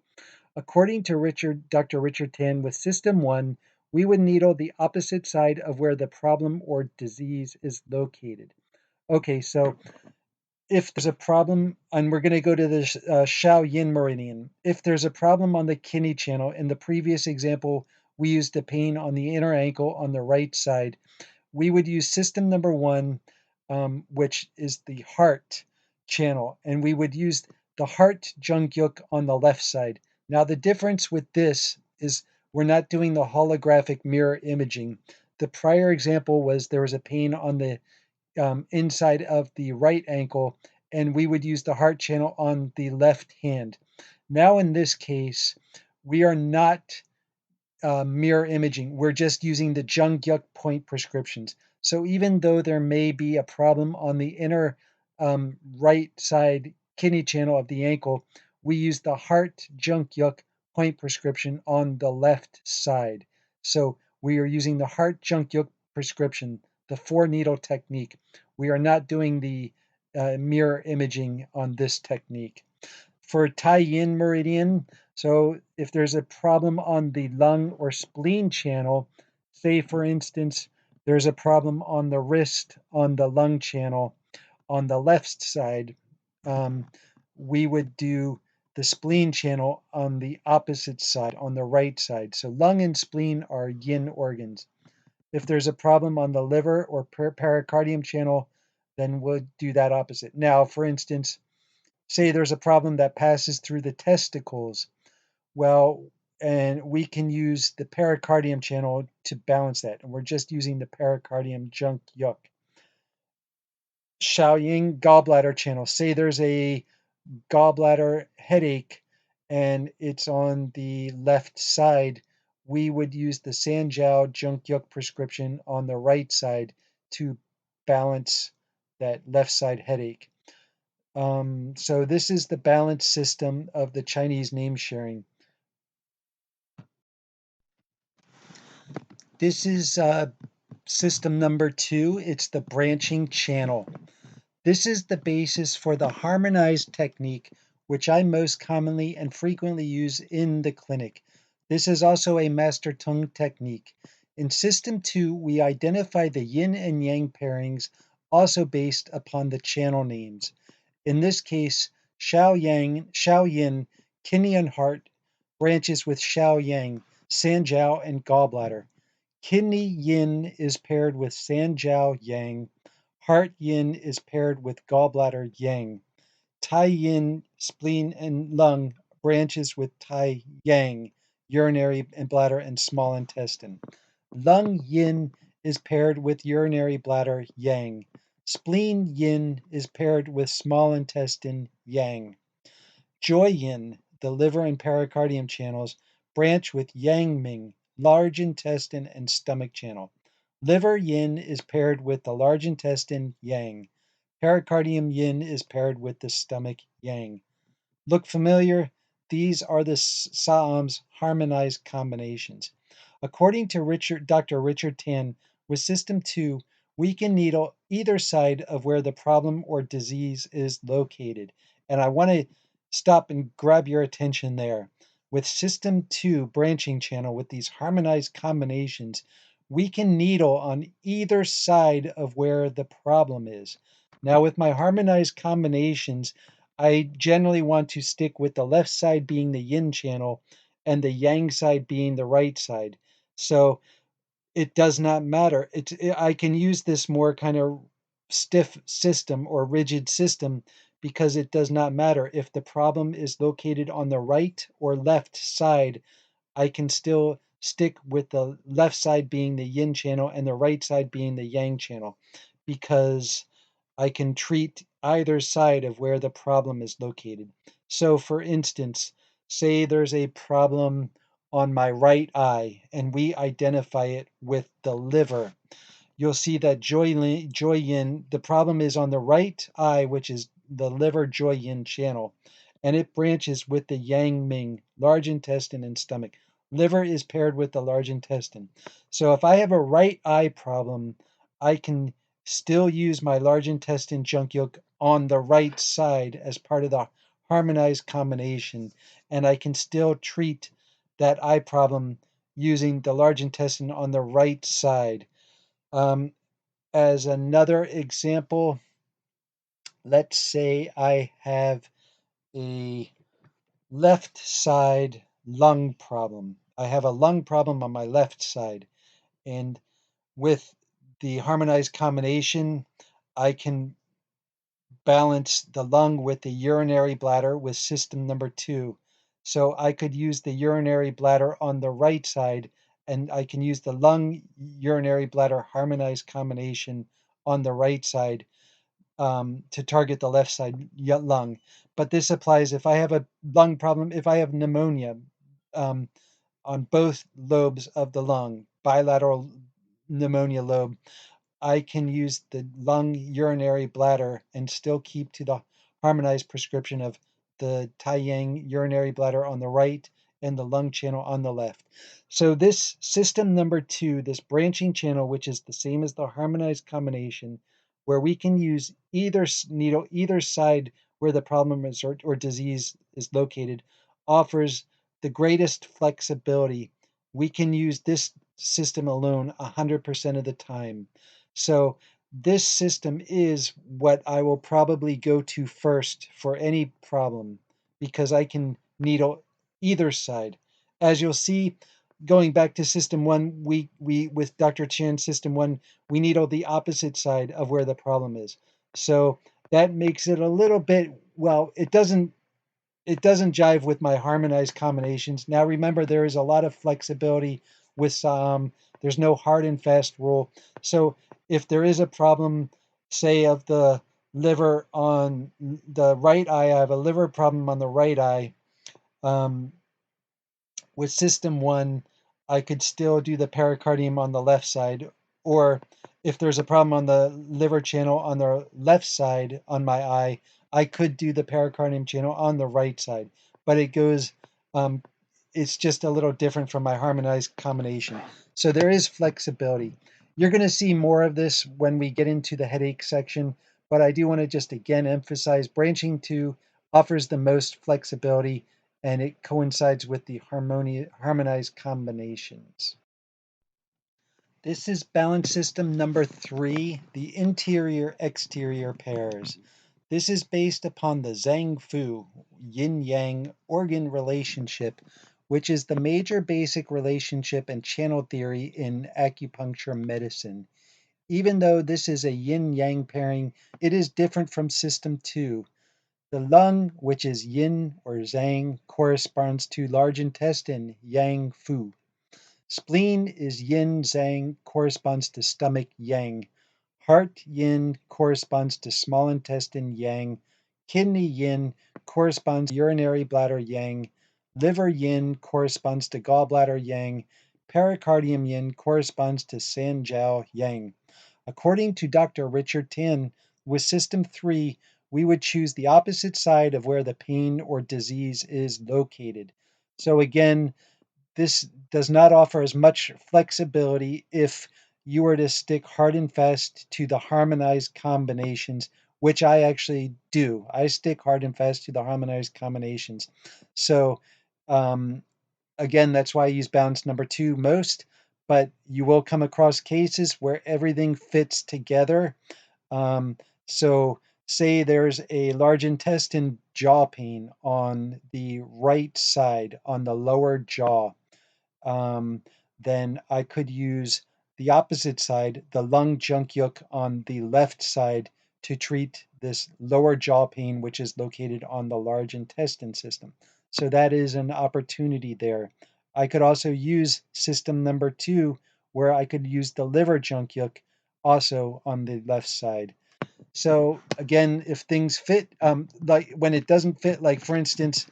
According to Dr. Richard Tan, with System 1, we would needle the opposite side of where the problem or disease is located. Okay, so if there's a problem, and we're going to go to the Shao Yin meridian. If there's a problem on the kidney channel, in the previous example, we used the pain on the inner ankle on the right side. We would use system number 1, which is the heart channel, and we would use the heart Jungguk on the left side. Now, the difference with this is we're not doing the holographic mirror imaging. The prior example was there was a pain on the inside of the right ankle, and we would use the heart channel on the left hand. Now, in this case, we are not mirror imaging. We're just using the Jungguk point prescriptions. So even though there may be a problem on the inner right side kidney channel of the ankle, we use the heart Jungguk point prescription on the left side. So we are using the heart Jungguk prescription, the 4-needle technique. We are not doing the mirror imaging on this technique. For tie-in meridian, so if there's a problem on the lung or spleen channel, say for instance, there's a problem on the wrist on the lung channel on the left side, we would do the spleen channel on the opposite side, on the right side. So lung and spleen are yin organs. If there's a problem on the liver or pericardium channel, then we'll do that opposite. Now, for instance, say there's a problem that passes through the testicles. Well, and we can use the pericardium channel to balance that. And we're just using the pericardium Jungguk. Shaoying gallbladder channel. Say there's a gallbladder headache and it's on the left side. We would use the Sanjiao Jungguk prescription on the right side to balance that left side headache. So this is the balance system of the Chinese name sharing. This is system number 2. It's the branching channel. This is the basis for the harmonized technique, which I most commonly and frequently use in the clinic. This is also a master tongue technique. In system 2, we identify the yin and yang pairings, also based upon the channel names. In this case, Shao Yin, kidney and heart, branches with Shao Yang, Sanjiao, and gallbladder. Kidney Yin is paired with Sanjiao Yang. Heart Yin is paired with gallbladder Yang. Tai Yin, spleen and lung branches with Tai Yang, urinary and bladder and small intestine. Lung Yin is paired with urinary bladder Yang. Spleen Yin is paired with small intestine Yang. Joy Yin, the liver and pericardium channels, branch with Yang Ming, large intestine and stomach channel. Liver Yin is paired with the large intestine Yang. Pericardium Yin is paired with the stomach Yang. Look familiar? These are the Saam's harmonized combinations. According to Dr. Richard Tan, with System 2, we can needle either side of where the problem or disease is located. And I want to stop and grab your attention there. With System 2 branching channel, with these harmonized combinations, we can needle on either side of where the problem is. Now, with my harmonized combinations, I generally want to stick with the left side being the yin channel and the yang side being the right side. So it does not matter. I can use this more kind of stiff system or rigid system because it does not matter if the problem is located on the right or left side. I can still stick with the left side being the yin channel and the right side being the yang channel because I can treat either side of where the problem is located. So, for instance, say there's a problem on my right eye and we identify it with the liver. You'll see that Joy Yin, the problem is on the right eye, which is the liver Joy Yin channel, and it branches with the Yang Ming, large intestine and stomach. Liver is paired with the large intestine. So if I have a right eye problem, I can still use my large intestine Jungguk on the right side as part of the harmonized combination, and I can still treat that eye problem using the large intestine on the right side. Um, as another example, let's say I have a left side lung problem. I have a lung problem on my left side, and with the harmonized combination, I can balance the lung with the urinary bladder with system number 2. So I could use the urinary bladder on the right side, and I can use the lung urinary bladder harmonized combination on the right side to target the left side lung. But this applies if I have a lung problem, if I have pneumonia. Um, on both lobes of the lung, bilateral pneumonia lobe, I can use the lung urinary bladder and still keep to the harmonized prescription of the Taiyang urinary bladder on the right and the lung channel on the left. So this system number 2, this branching channel, which is the same as the harmonized combination, where we can use either needle, either side where the problem is or disease is located, offers the greatest flexibility. We can use this system alone 100% of the time. So this system is what I will probably go to first for any problem because I can needle either side. As you'll see, going back to system 1, we with Dr. Chan's system 1, we needle the opposite side of where the problem is. So that makes it a little bit, well, it doesn't jive with my harmonized combinations. Now remember, there is a lot of flexibility with Saam. There's no hard and fast rule. So if there is a problem, say of the liver on the right eye, I have a liver problem on the right eye. With system 1, I could still do the pericardium on the left side, or if there's a problem on the liver channel on the left side on my eye, I could do the pericardium channel on the right side. But it goes, it's just a little different from my harmonized combination. So there is flexibility. You're going to see more of this when we get into the headache section, but I do want to just again emphasize branching 2 offers the most flexibility and it coincides with the harmonized combinations. This is balance system number 3, the interior-exterior pairs. This is based upon the Zhang Fu yin-yang organ relationship, which is the major basic relationship and channel theory in acupuncture medicine. Even though this is a yin-yang pairing, it is different from system 2. The lung, which is yin or zhang, corresponds to large intestine, yang fu. Spleen is yin zhang, corresponds to stomach, yang. Heart yin corresponds to small intestine, yang. Kidney yin corresponds to urinary bladder, yang. Liver yin corresponds to gallbladder, yang. Pericardium yin corresponds to Sanjiao, yang. According to Dr. Richard Tan, with system 3, we would choose the opposite side of where the pain or disease is located. So again, this does not offer as much flexibility if you were to stick hard and fast to the harmonized combinations, which I actually do. I stick hard and fast to the harmonized combinations. So again, that's why I use balance number 2 most, but you will come across cases where everything fits together. So say there's a large intestine jaw pain on the right side, on the lower jaw. Then I could use the opposite side, the lung Jungguk on the left side to treat this lower jaw pain, which is located on the large intestine system. So that is an opportunity there. I could also use system number 2, where I could use the liver Jungguk also on the left side. So again, if things fit, like when it doesn't fit, like for instance,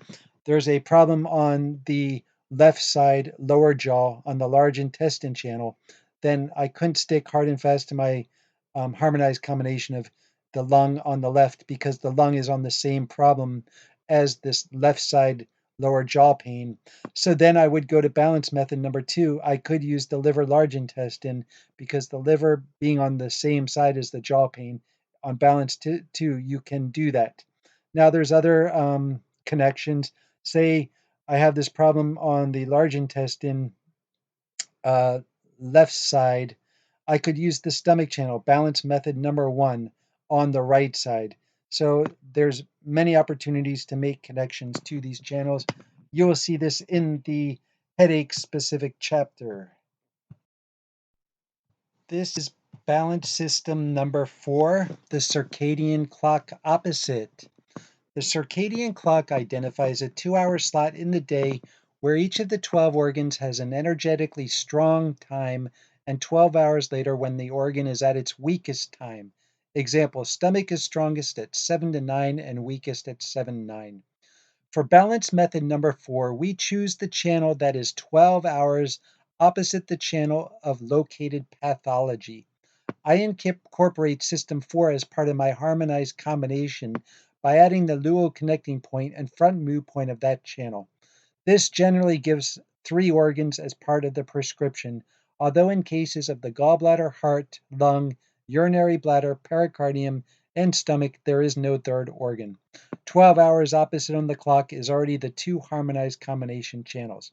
there's a problem on the left side lower jaw on the large intestine channel, then I couldn't stick hard and fast to my harmonized combination of the lung on the left because the lung is on the same problem as this left side lower jaw pain. So then I would go to balance method number 2. I could use the liver large intestine because the liver being on the same side as the jaw pain, on balance 2, you can do that. Now there's other connections. Say I have this problem on the large intestine left side. I could use the stomach channel, balance method number 1, on the right side. So there's many opportunities to make connections to these channels. You will see this in the headache specific chapter. This is balance system number 4, the circadian clock opposite. The circadian clock identifies a 2-hour slot in the day where each of the 12 organs has an energetically strong time and 12 hours later when the organ is at its weakest time. Example, stomach is strongest at 7 to 9 and weakest at 7 9. For balance method number 4, we choose the channel that is 12 hours opposite the channel of located pathology. I incorporate system 4 as part of my harmonized combination by adding the luo connecting point and front mu point of that channel. This generally gives 3 organs as part of the prescription, although in cases of the gallbladder, heart, lung, urinary bladder, pericardium, and stomach, there is no third organ. 12 hours opposite on the clock is already the 2 harmonized combination channels.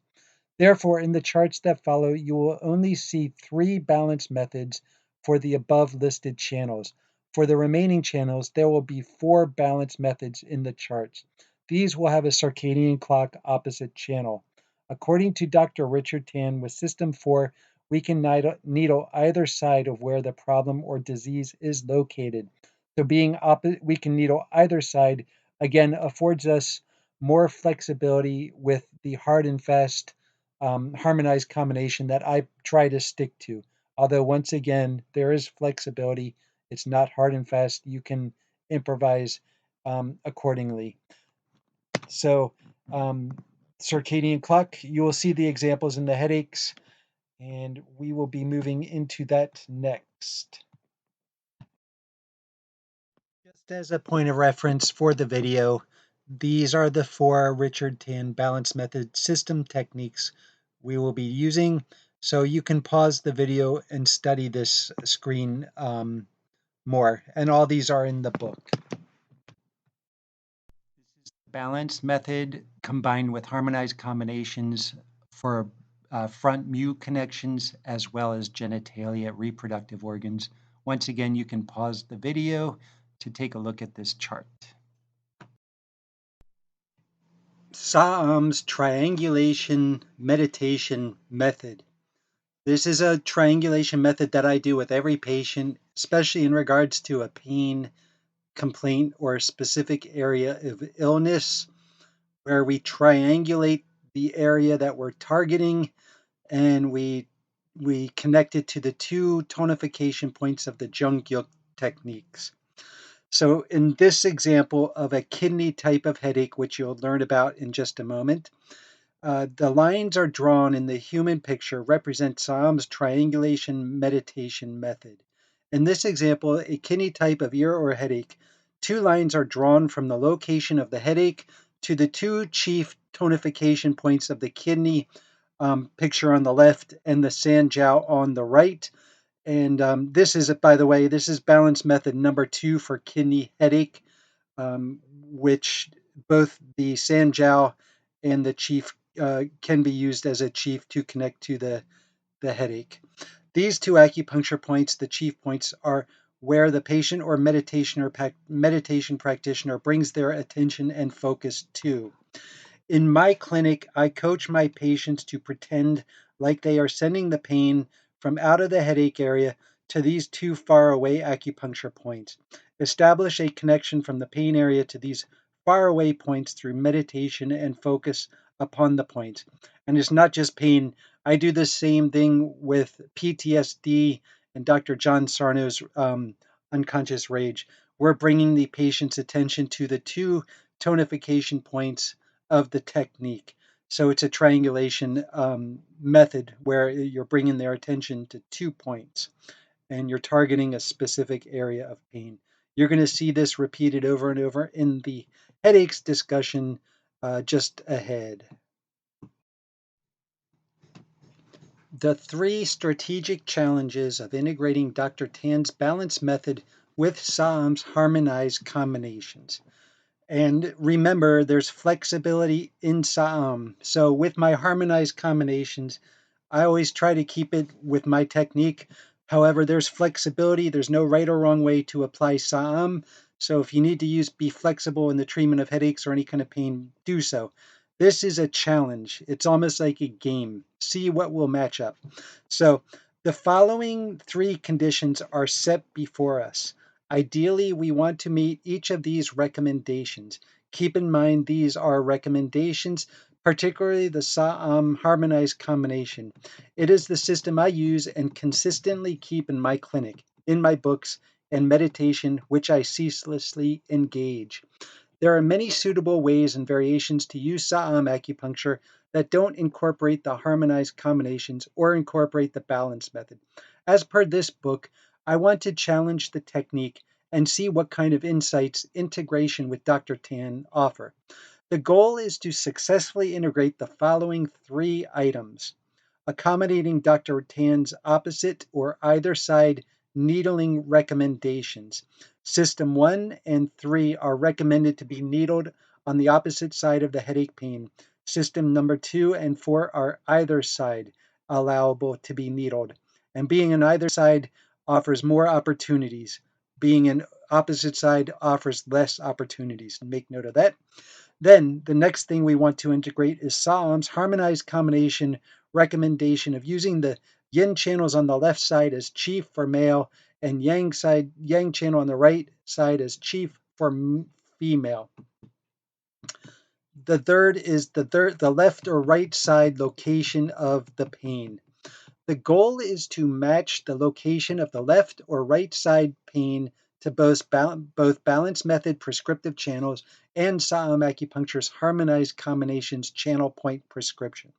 Therefore, in the charts that follow, you will only see 3 balance methods for the above listed channels. For the remaining channels, there will be 4 balance methods in the charts. These will have a circadian clock opposite channel. According to Dr. Richard Tan, with System 4, we can needle either side of where the problem or disease is located. So we can needle either side, again, affords us more flexibility with the hard and fast harmonized combination that I try to stick to. Although, once again, there is flexibility. It's not hard and fast. You can improvise accordingly. So, circadian clock, you will see the examples in the headaches, and we will be moving into that next. Just as a point of reference for the video, these are the 4 Richard Tan balance method system techniques we will be using. So you can pause the video and study this screen more. And all these are in the book. This is the balance method combined with harmonized combinations for front mu connections as well as genitalia reproductive organs. Once again, you can pause the video to take a look at this chart. Saam's triangulation meditation method. This is a triangulation method that I do with every patient, especially in regards to a pain complaint or a specific area of illness, where we triangulate the area that we're targeting and we connect it to the 2 tonification points of the Jungguk techniques. So in this example of a kidney type of headache, which you'll learn about in just a moment, the lines are drawn in the human picture represent Saam's triangulation meditation method. In this example, a kidney type of ear or headache, 2 lines are drawn from the location of the headache to the 2 chief tonification points of the kidney picture on the left and the Sanjiao on the right. And this is, by the way, this is balance method number 2 for kidney headache, which both the Sanjiao and the chief can be used as a chief to connect to the headache. These 2 acupuncture points, the chief points, are where the patient or meditation practitioner brings their attention and focus to. In my clinic, I coach my patients to pretend like they are sending the pain from out of the headache area to these 2 faraway acupuncture points. Establish a connection from the pain area to these faraway points through meditation and focus upon the points. And it's not just pain. I do the same thing with PTSD and Dr. John Sarno's unconscious rage. We're bringing the patient's attention to the 2 tonification points of the technique. So it's a triangulation method where you're bringing their attention to 2 points and you're targeting a specific area of pain. You're going to see this repeated over and over in the headaches discussion just ahead. The 3 strategic challenges of integrating Dr. Tan's balance method with Saam's harmonized combinations. And remember, there's flexibility in Saam. So with my harmonized combinations, I always try to keep it with my technique. However, there's flexibility. There's no right or wrong way to apply Saam. So if you need to be flexible in the treatment of headaches or any kind of pain, do so. This is a challenge. It's almost like a game. See what will match up. So the following 3 conditions are set before us. Ideally, we want to meet each of these recommendations. Keep in mind these are recommendations, particularly the Saam harmonized combination. It is the system I use and consistently keep in my clinic, in my books, and meditation, which I ceaselessly engage. There are many suitable ways and variations to use Saam acupuncture that don't incorporate the harmonized combinations or incorporate the balance method. As per this book, I want to challenge the technique and see what kind of insights integration with Dr. Tan offer. The goal is to successfully integrate the following 3 items: accommodating Dr. Tan's opposite or either side needling recommendations. System 1 and 3 are recommended to be needled on the opposite side of the headache pain. System number 2 and 4 are either side allowable to be needled. And being on either side offers more opportunities. Being an opposite side offers less opportunities. Make note of that. Then the next thing we want to integrate is Saam's harmonized combination recommendation of using the yin channels on the left side as chief for male and yang channel on the right side as chief for female. The third is the left or right side location of the pain. The goal is to match the location of the left or right side pain to both balance method prescriptive channels and Saam acupuncture's harmonized combinations channel point prescription.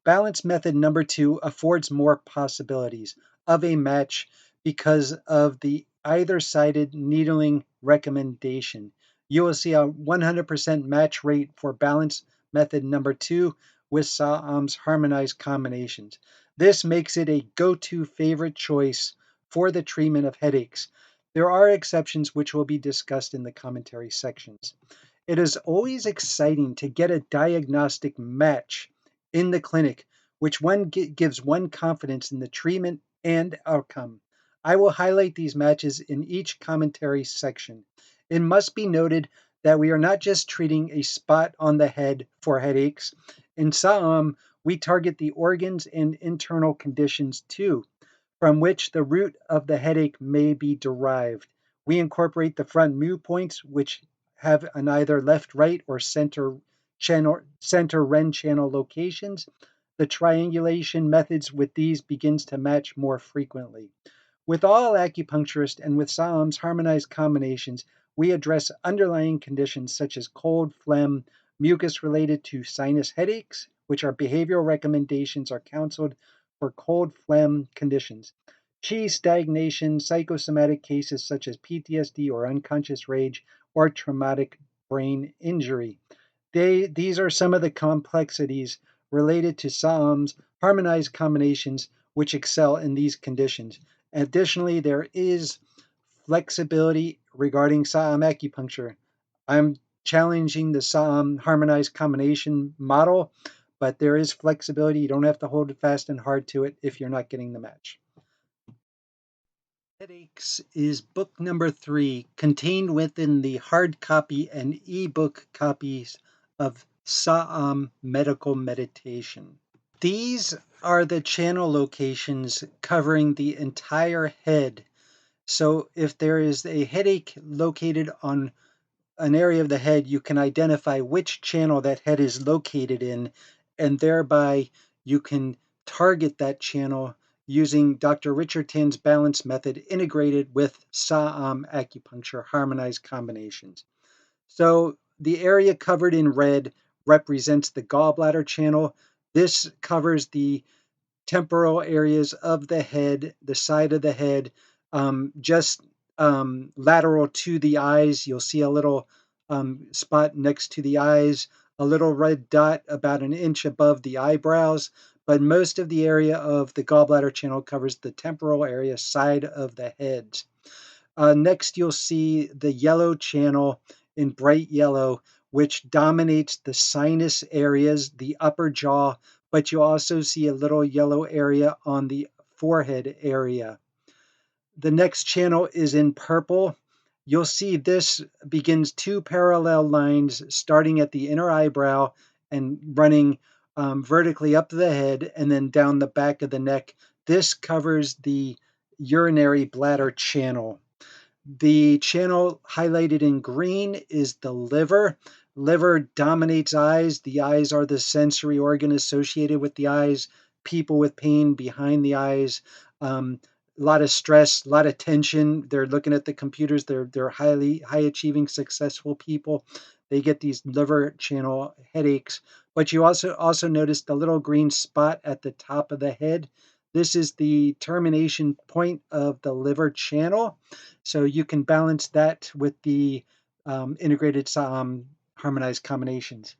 Balance method number 2 affords more possibilities of a match because of the either-sided needling recommendation. You will see a 100% match rate for balance method number 2 with Saam's harmonized combinations. This makes it a go-to favorite choice for the treatment of headaches. There are exceptions which will be discussed in the commentary sections. It is always exciting to get a diagnostic match in the clinic, which gives one confidence in the treatment and outcome. I will highlight these matches in each commentary section. It must be noted that we are not just treating a spot on the head for headaches. In Saam, we target the organs and internal conditions too, from which the root of the headache may be derived. We incorporate the front mu points, which have an either left, right, or center Ren channel locations. The triangulation methods with these begins to match more frequently. With all acupuncturists and with Saam's harmonized combinations, we address underlying conditions such as cold, phlegm, mucus related to sinus headaches, which are behavioral recommendations are counseled for cold phlegm conditions. Qi stagnation, psychosomatic cases such as PTSD or unconscious rage or traumatic brain injury. These are some of the complexities related to Saam's harmonized combinations which excel in these conditions. Additionally, there is flexibility regarding Saam acupuncture. I'm challenging the Saam harmonized combination model, but there is flexibility. You don't have to hold fast and hard to it if you're not getting the match. Headaches is book number 3, contained within the hard copy and ebook copies of Saam Medical Meditation. These are the channel locations covering the entire head. So if there is a headache located on an area of the head, you can identify which channel that head is located in, and thereby you can target that channel using Dr. Richard Tan's balance method integrated with Saam acupuncture harmonized combinations. So the area covered in red represents the gallbladder channel. This covers the temporal areas of the head, the side of the head, just lateral to the eyes. You'll see a little spot next to the eyes, a little red dot about an inch above the eyebrows, but most of the area of the gallbladder channel covers the temporal area side of the head. Next, you'll see the yellow channel in bright yellow, which dominates the sinus areas, the upper jaw, but you also see a little yellow area on the forehead area. The next channel is in purple. You'll see this begins 2 parallel lines starting at the inner eyebrow and running vertically up the head and then down the back of the neck. This covers the urinary bladder channel. The channel highlighted in green is the liver. Liver dominates eyes. The eyes are the sensory organ associated with the eyes. People with pain behind the eyes. lot of stress, a lot of tension. They're looking at the computers. They're high achieving, successful people. They get these liver channel headaches. But you also notice the little green spot at the top of the head. This is the termination point of the liver channel. So you can balance that with the integrated harmonized combinations.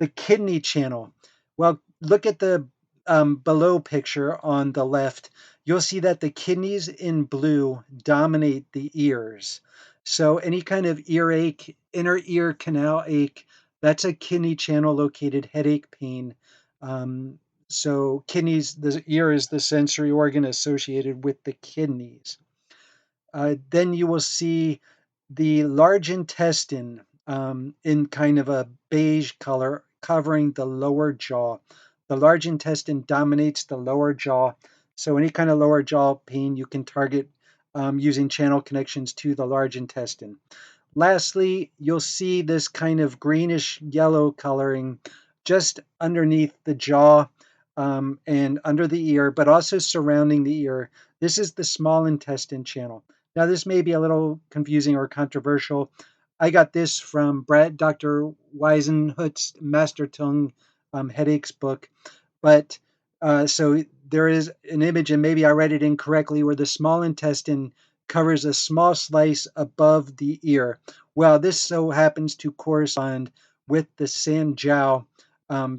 The kidney channel. Well, look at the below picture on the left. You'll see that the kidneys in blue dominate the ears. So any kind of earache, inner ear canal ache, that's a kidney channel located headache pain. So kidneys, the ear is the sensory organ associated with the kidneys. Then you will see the large intestine in kind of a beige color covering the lower jaw. The large intestine dominates the lower jaw. So any kind of lower jaw pain you can target using channel connections to the large intestine. Lastly, you'll see this kind of greenish yellow coloring just underneath the jaw and under the ear, but also surrounding the ear. This is the small intestine channel. Now, this may be a little confusing or controversial. I got this from Dr. Weisenhut's Master Tongue Headaches book. But so there is an image, and maybe I read it incorrectly, where the small intestine covers a small slice above the ear. Well, this so happens to correspond with the Sanjiao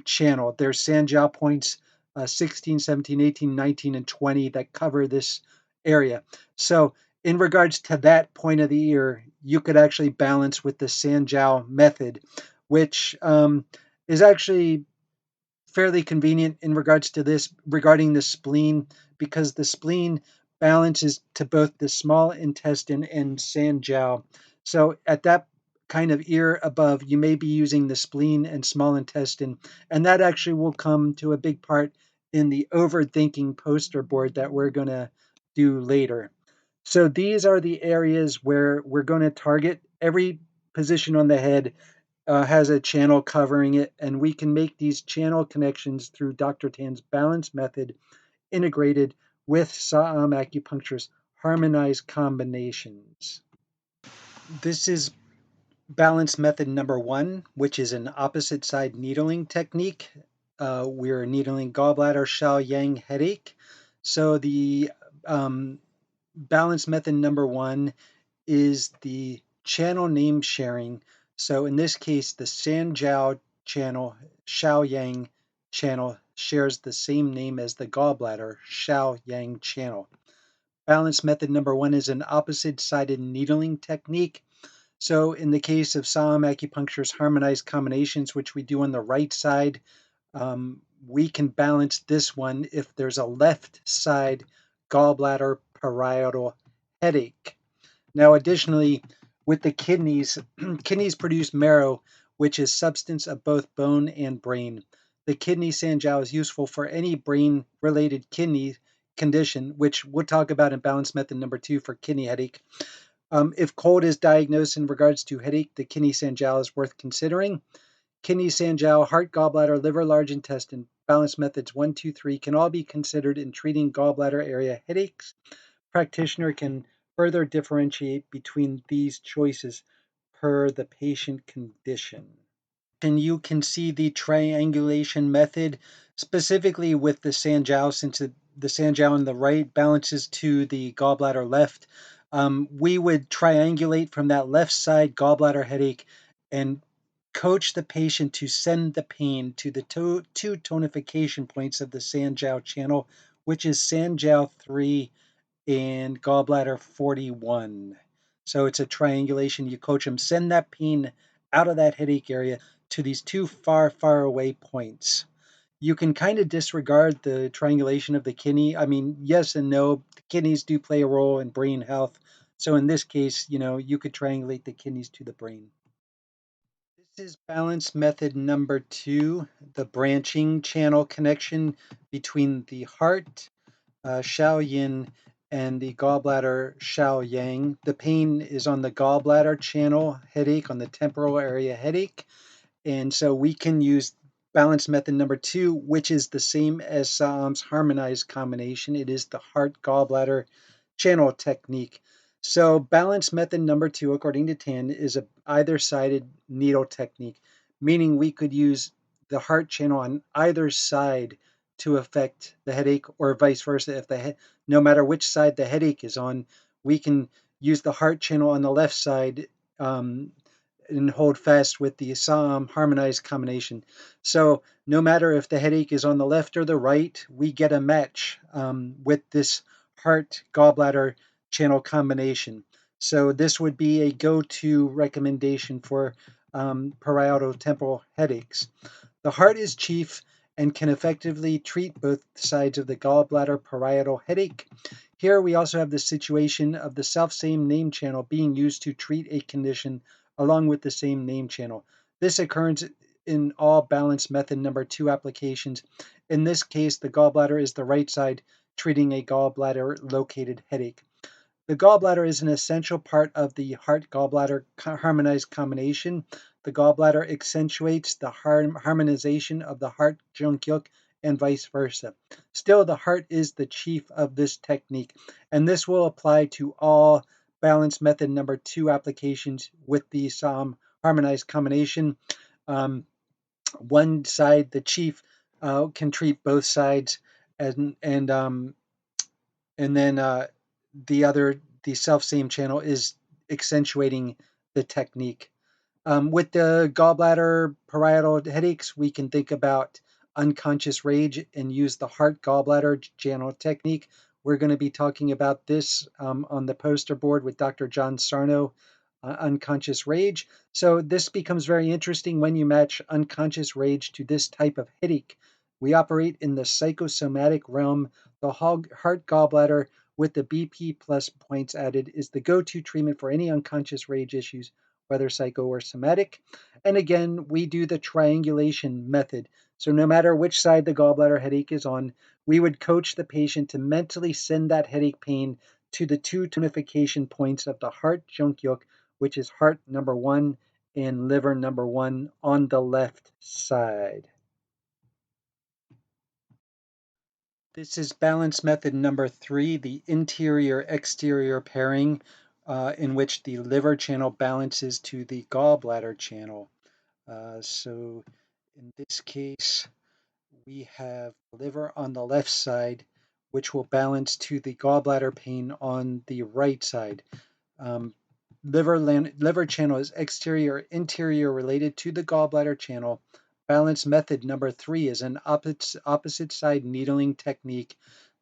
channel. There's Sanjiao points 16, 17, 18, 19, and 20 that cover this area. So in regards to that point of the ear, you could actually balance with the Sanjiao method, which is actually fairly convenient in regards to this regarding the spleen, because the spleen balances to both the small intestine and Sanjiao. So at that kind of ear above, you may be using the spleen and small intestine, and that actually will come to a big part in the overthinking poster board that we're going to do later. So these are the areas where we're going to target. Every position on the head has a channel covering it, and we can make these channel connections through Dr. Tan's balance method integrated with Saam Acupuncture's harmonized combinations. This is balance method number 1, which is an opposite side needling technique. We're needling gallbladder Shao Yang headache. So the balance method number 1 is the channel name sharing. So in this case, the Sanjiao channel, Shaoyang channel, shares the same name as the gallbladder, Shaoyang channel. Balance method number 1 is an opposite-sided needling technique. So in the case of Saam Acupuncture's harmonized combinations, which we do on the right side, we can balance this one if there's a left side gallbladder parietal headache. Now, additionally, with the kidneys, kidneys produce marrow, which is substance of both bone and brain. The kidney Sanjiao is useful for any brain-related kidney condition, which we'll talk about in balance method number 2 for kidney headache. If cold is diagnosed in regards to headache, the kidney Sanjiao is worth considering. Kidney Sanjiao, heart, gallbladder, liver, large intestine, balance methods 1, 2, 3 can all be considered in treating gallbladder area headaches. Practitioner can further differentiate between these choices per the patient condition. And you can see the triangulation method specifically with the Sanjiao, since the Sanjiao on the right balances to the gallbladder left. We would triangulate from that left side gallbladder headache and coach the patient to send the pain to the two tonification points of the Sanjiao channel, which is Sanjiao 3 and gallbladder 41. So it's a triangulation. You coach them, send that pain out of that headache area to these two far, far away points. You can kind of disregard the triangulation of the kidney. I mean, yes and no. The kidneys do play a role in brain health. So in this case, you could triangulate the kidneys to the brain. This is balance method number 2, the branching channel connection between the heart, Shao Yin, and the gallbladder Shao Yang. The pain is on the gallbladder channel headache, on the temporal area headache. And so we can use balance method number 2, which is the same as Saam's harmonized combination. It is the heart, gallbladder, channel technique. So balance method number 2, according to Tan, is a either-sided needle technique, meaning we could use the heart channel on either side to affect the headache, or vice versa. If no matter which side the headache is on, we can use the heart channel on the left side, and hold fast with the Saam harmonized combination. So no matter if the headache is on the left or the right, we get a match with this heart gallbladder channel combination. So this would be a go-to recommendation for parietal temporal headaches. The heart is chief and can effectively treat both sides of the gallbladder parietal headache. Here we also have the situation of the self-same name channel being used to treat a condition along with the same name channel. This occurs in all balance method number 2 applications. In this case, the gallbladder is the right side, treating a gallbladder located headache. The gallbladder is an essential part of the heart-gallbladder harmonized combination. The gallbladder accentuates the harmonization of the heart Jungguk and vice versa. Still, the heart is the chief of this technique, and this will apply to all balance method number 2 applications with the Saam harmonized combination. One side, the chief, can treat both sides, and then the self-same channel is accentuating the technique. With the gallbladder parietal headaches, we can think about unconscious rage and use the heart gallbladder channel technique. We're going to be talking about this on the poster board with Dr. John Sarno, unconscious rage. So this becomes very interesting when you match unconscious rage to this type of headache. We operate in the psychosomatic realm. The heart gallbladder with the BP plus points added is the go-to treatment for any unconscious rage issues, whether psycho or somatic. And again, we do the triangulation method. So no matter which side the gallbladder headache is on, we would coach the patient to mentally send that headache pain to the 2 tonification points of the heart Jungguk, which is heart number 1 and liver number 1 on the left side. This is balance method number 3, the interior-exterior pairing, in which the liver channel balances to the gallbladder channel. So in this case, we have liver on the left side, which will balance to the gallbladder pain on the right side. Liver channel is exterior-interior related to the gallbladder channel. Balance method number 3 is an opposite side needling technique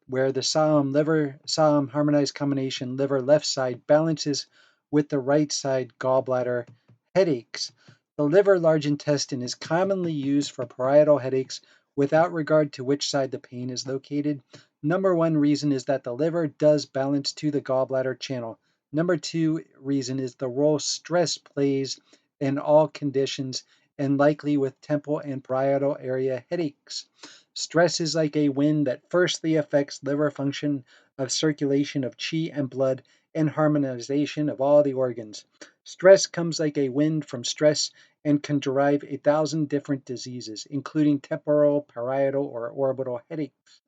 where the Saam harmonized combination liver left side balances with the right side gallbladder headaches. The liver large intestine is commonly used for parietal headaches without regard to which side the pain is located. Number 1 reason is that the liver does balance to the gallbladder channel. Number 2 reason is the role stress plays in all conditions and likely with temporal and parietal area headaches. Stress is like a wind that firstly affects liver function of circulation of qi and blood and harmonization of all the organs. Stress comes like a wind from stress and can derive 1,000 different diseases, including temporal, parietal, or orbital headaches.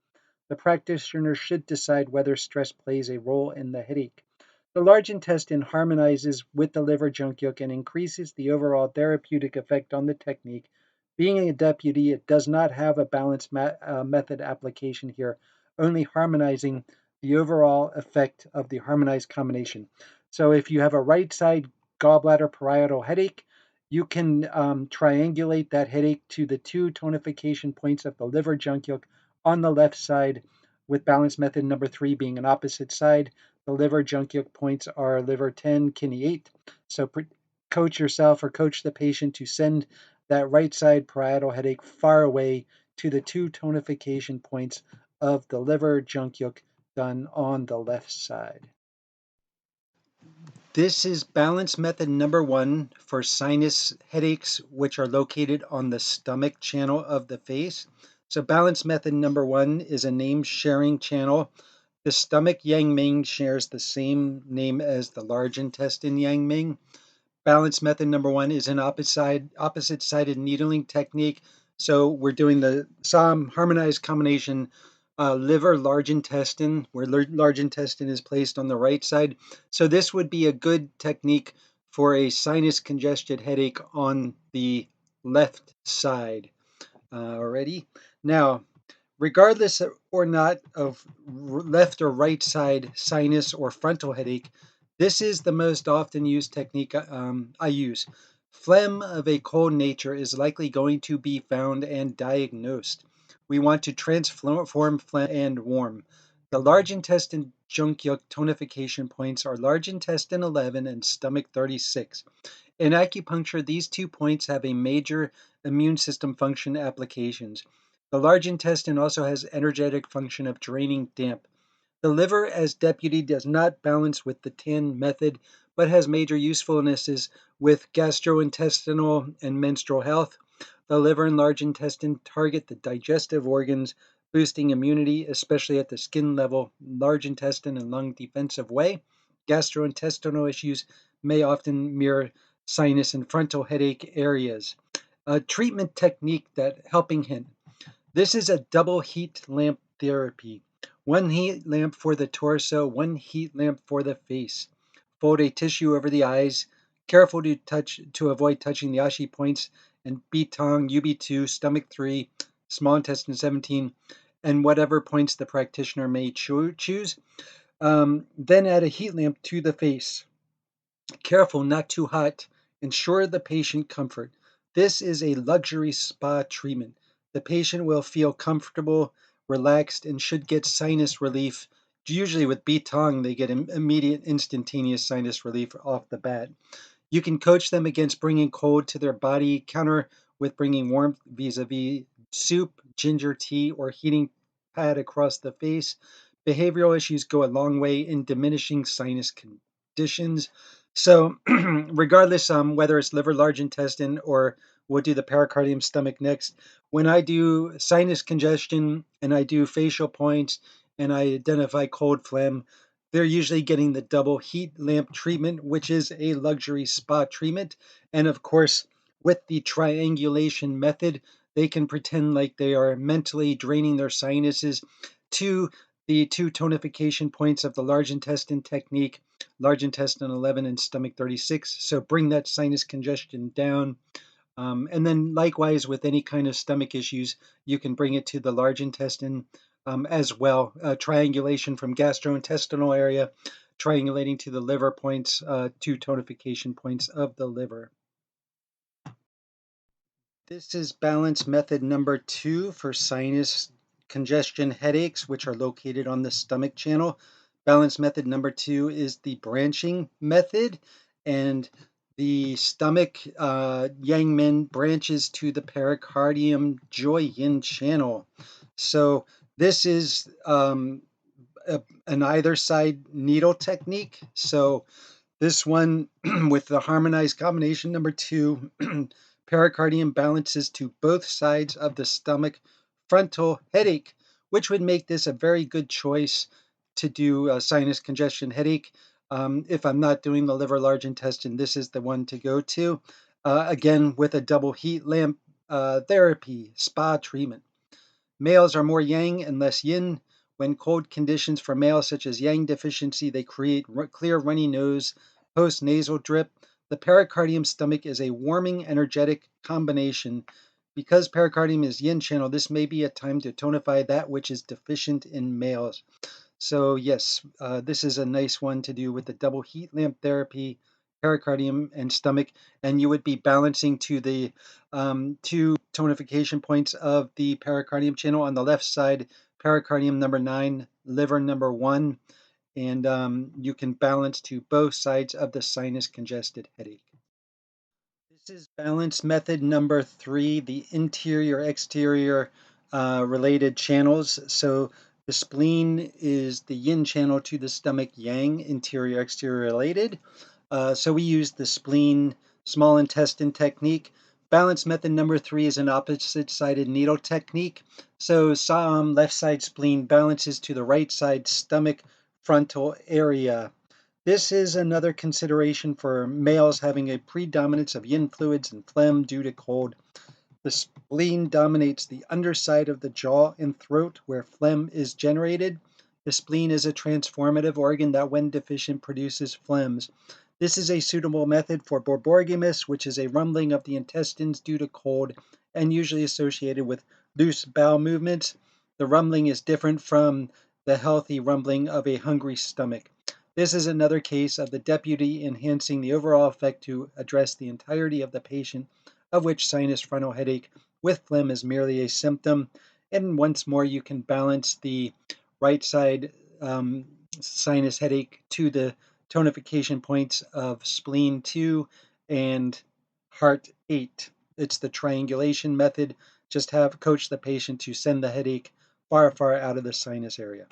The practitioner should decide whether stress plays a role in the headache. The large intestine harmonizes with the liver Jungguk and increases the overall therapeutic effect on the technique. Being a deputy, it does not have a balance method application here, only harmonizing the overall effect of the harmonized combination. So if you have a right side gallbladder parietal headache, you can triangulate that headache to the 2 tonification points of the liver Jungguk on the left side, with balance method number 3 being an opposite side. The liver Jungguk points are liver 10, kidney 8. So coach yourself or coach the patient to send that right side parietal headache far away to the 2 tonification points of the liver Jungguk done on the left side. This is balance method number 1 for sinus headaches, which are located on the stomach channel of the face. So balance method number 1 is a name sharing channel. The stomach yang ming shares the same name as the large intestine yang ming. Balance method number 1 is an opposite-sided needling technique. So we're doing the Saam harmonized combination liver, large intestine, where large intestine is placed on the right side. So this would be a good technique for a sinus congested headache on the left side. Already. Now, regardless or not of left or right side sinus or frontal headache, this is the most often used technique I use. Phlegm of a cold nature is likely going to be found and diagnosed. We want to transform phlegm and warm. The large intestine Jungguk tonification points are large intestine 11 and stomach 36. In acupuncture, these 2 points have a major immune system function applications. The large intestine also has energetic function of draining damp. The liver as deputy does not balance with the TAN method, but has major usefulnesses with gastrointestinal and menstrual health. The liver and large intestine target the digestive organs, boosting immunity, especially at the skin level, large intestine and lung defensive way. Gastrointestinal issues may often mirror sinus and frontal headache areas. A treatment technique that helping hint. This is a double heat lamp therapy. One heat lamp for the torso, one heat lamp for the face. Fold a tissue over the eyes. Careful to avoid touching the ashi points and Bitong, UB2, stomach 3, small intestine 17, and whatever points the practitioner may choose. Then add a heat lamp to the face. Careful, not too hot. Ensure the patient comfort. This is a luxury spa treatment. The patient will feel comfortable, relaxed, and should get sinus relief. Usually with Bitong, they get immediate, instantaneous sinus relief off the bat. You can coach them against bringing cold to their body, counter with bringing warmth vis-a-vis soup, ginger tea, or heating pad across the face. Behavioral issues go a long way in diminishing sinus conditions. So, regardless whether it's liver, large intestine, or we'll do the pericardium stomach next, when I do sinus congestion and I do facial points and I identify cold phlegm, they're usually getting the double heat lamp treatment, which is a luxury spa treatment. And of course, with the triangulation method, they can pretend like they are mentally draining their sinuses to the 2 tonification points of the large intestine technique, large intestine 11 and stomach 36. So bring that sinus congestion down. And then likewise with any kind of stomach issues, you can bring it to the large intestine as well. Triangulation from gastrointestinal area, triangulating to the liver points, 2 tonification points of the liver. This is balance method number 2 for sinus congestion headaches, which are located on the stomach channel. Balance method number 2 is the branching method, and the stomach yang men branches to the pericardium joy yin channel. So this is an either side needle technique. So this one with the harmonized combination number 2, pericardium balances to both sides of the stomach frontal headache, which would make this a very good choice to do a sinus congestion headache. If I'm not doing the liver, large intestine, this is the one to go to. Again, with a double heat lamp therapy, spa treatment. Males are more yang and less yin. When cold conditions for males, such as yang deficiency, they create clear runny nose, post-nasal drip. The pericardium stomach is a warming, energetic combination. Because pericardium is yin channel, this may be a time to tonify that which is deficient in males. So yes, this is a nice one to do with the double heat lamp therapy, pericardium and stomach, and you would be balancing to the 2 tonification points of the pericardium channel on the left side, pericardium number 9, liver number 1, and you can balance to both sides of the sinus congested headache. This is balance method number 3, the interior-exterior related channels. So the spleen is the yin channel to the stomach yang, interior-exterior related. So we use the spleen small intestine technique. Balance method number 3 is an opposite-sided needle technique. So Saam left side spleen balances to the right side stomach frontal area. This is another consideration for males having a predominance of yin fluids and phlegm due to cold. The spleen dominates the underside of the jaw and throat where phlegm is generated. The spleen is a transformative organ that, when deficient, produces phlegms. This is a suitable method for borborygmus, which is a rumbling of the intestines due to cold and usually associated with loose bowel movements. The rumbling is different from the healthy rumbling of a hungry stomach. This is another case of the deputy enhancing the overall effect to address the entirety of the patient, of which sinus frontal headache with phlegm is merely a symptom. And once more, you can balance the right side sinus headache to the tonification points of spleen 2 and heart 8. It's the triangulation method. Just coach the patient to send the headache far, far out of the sinus area.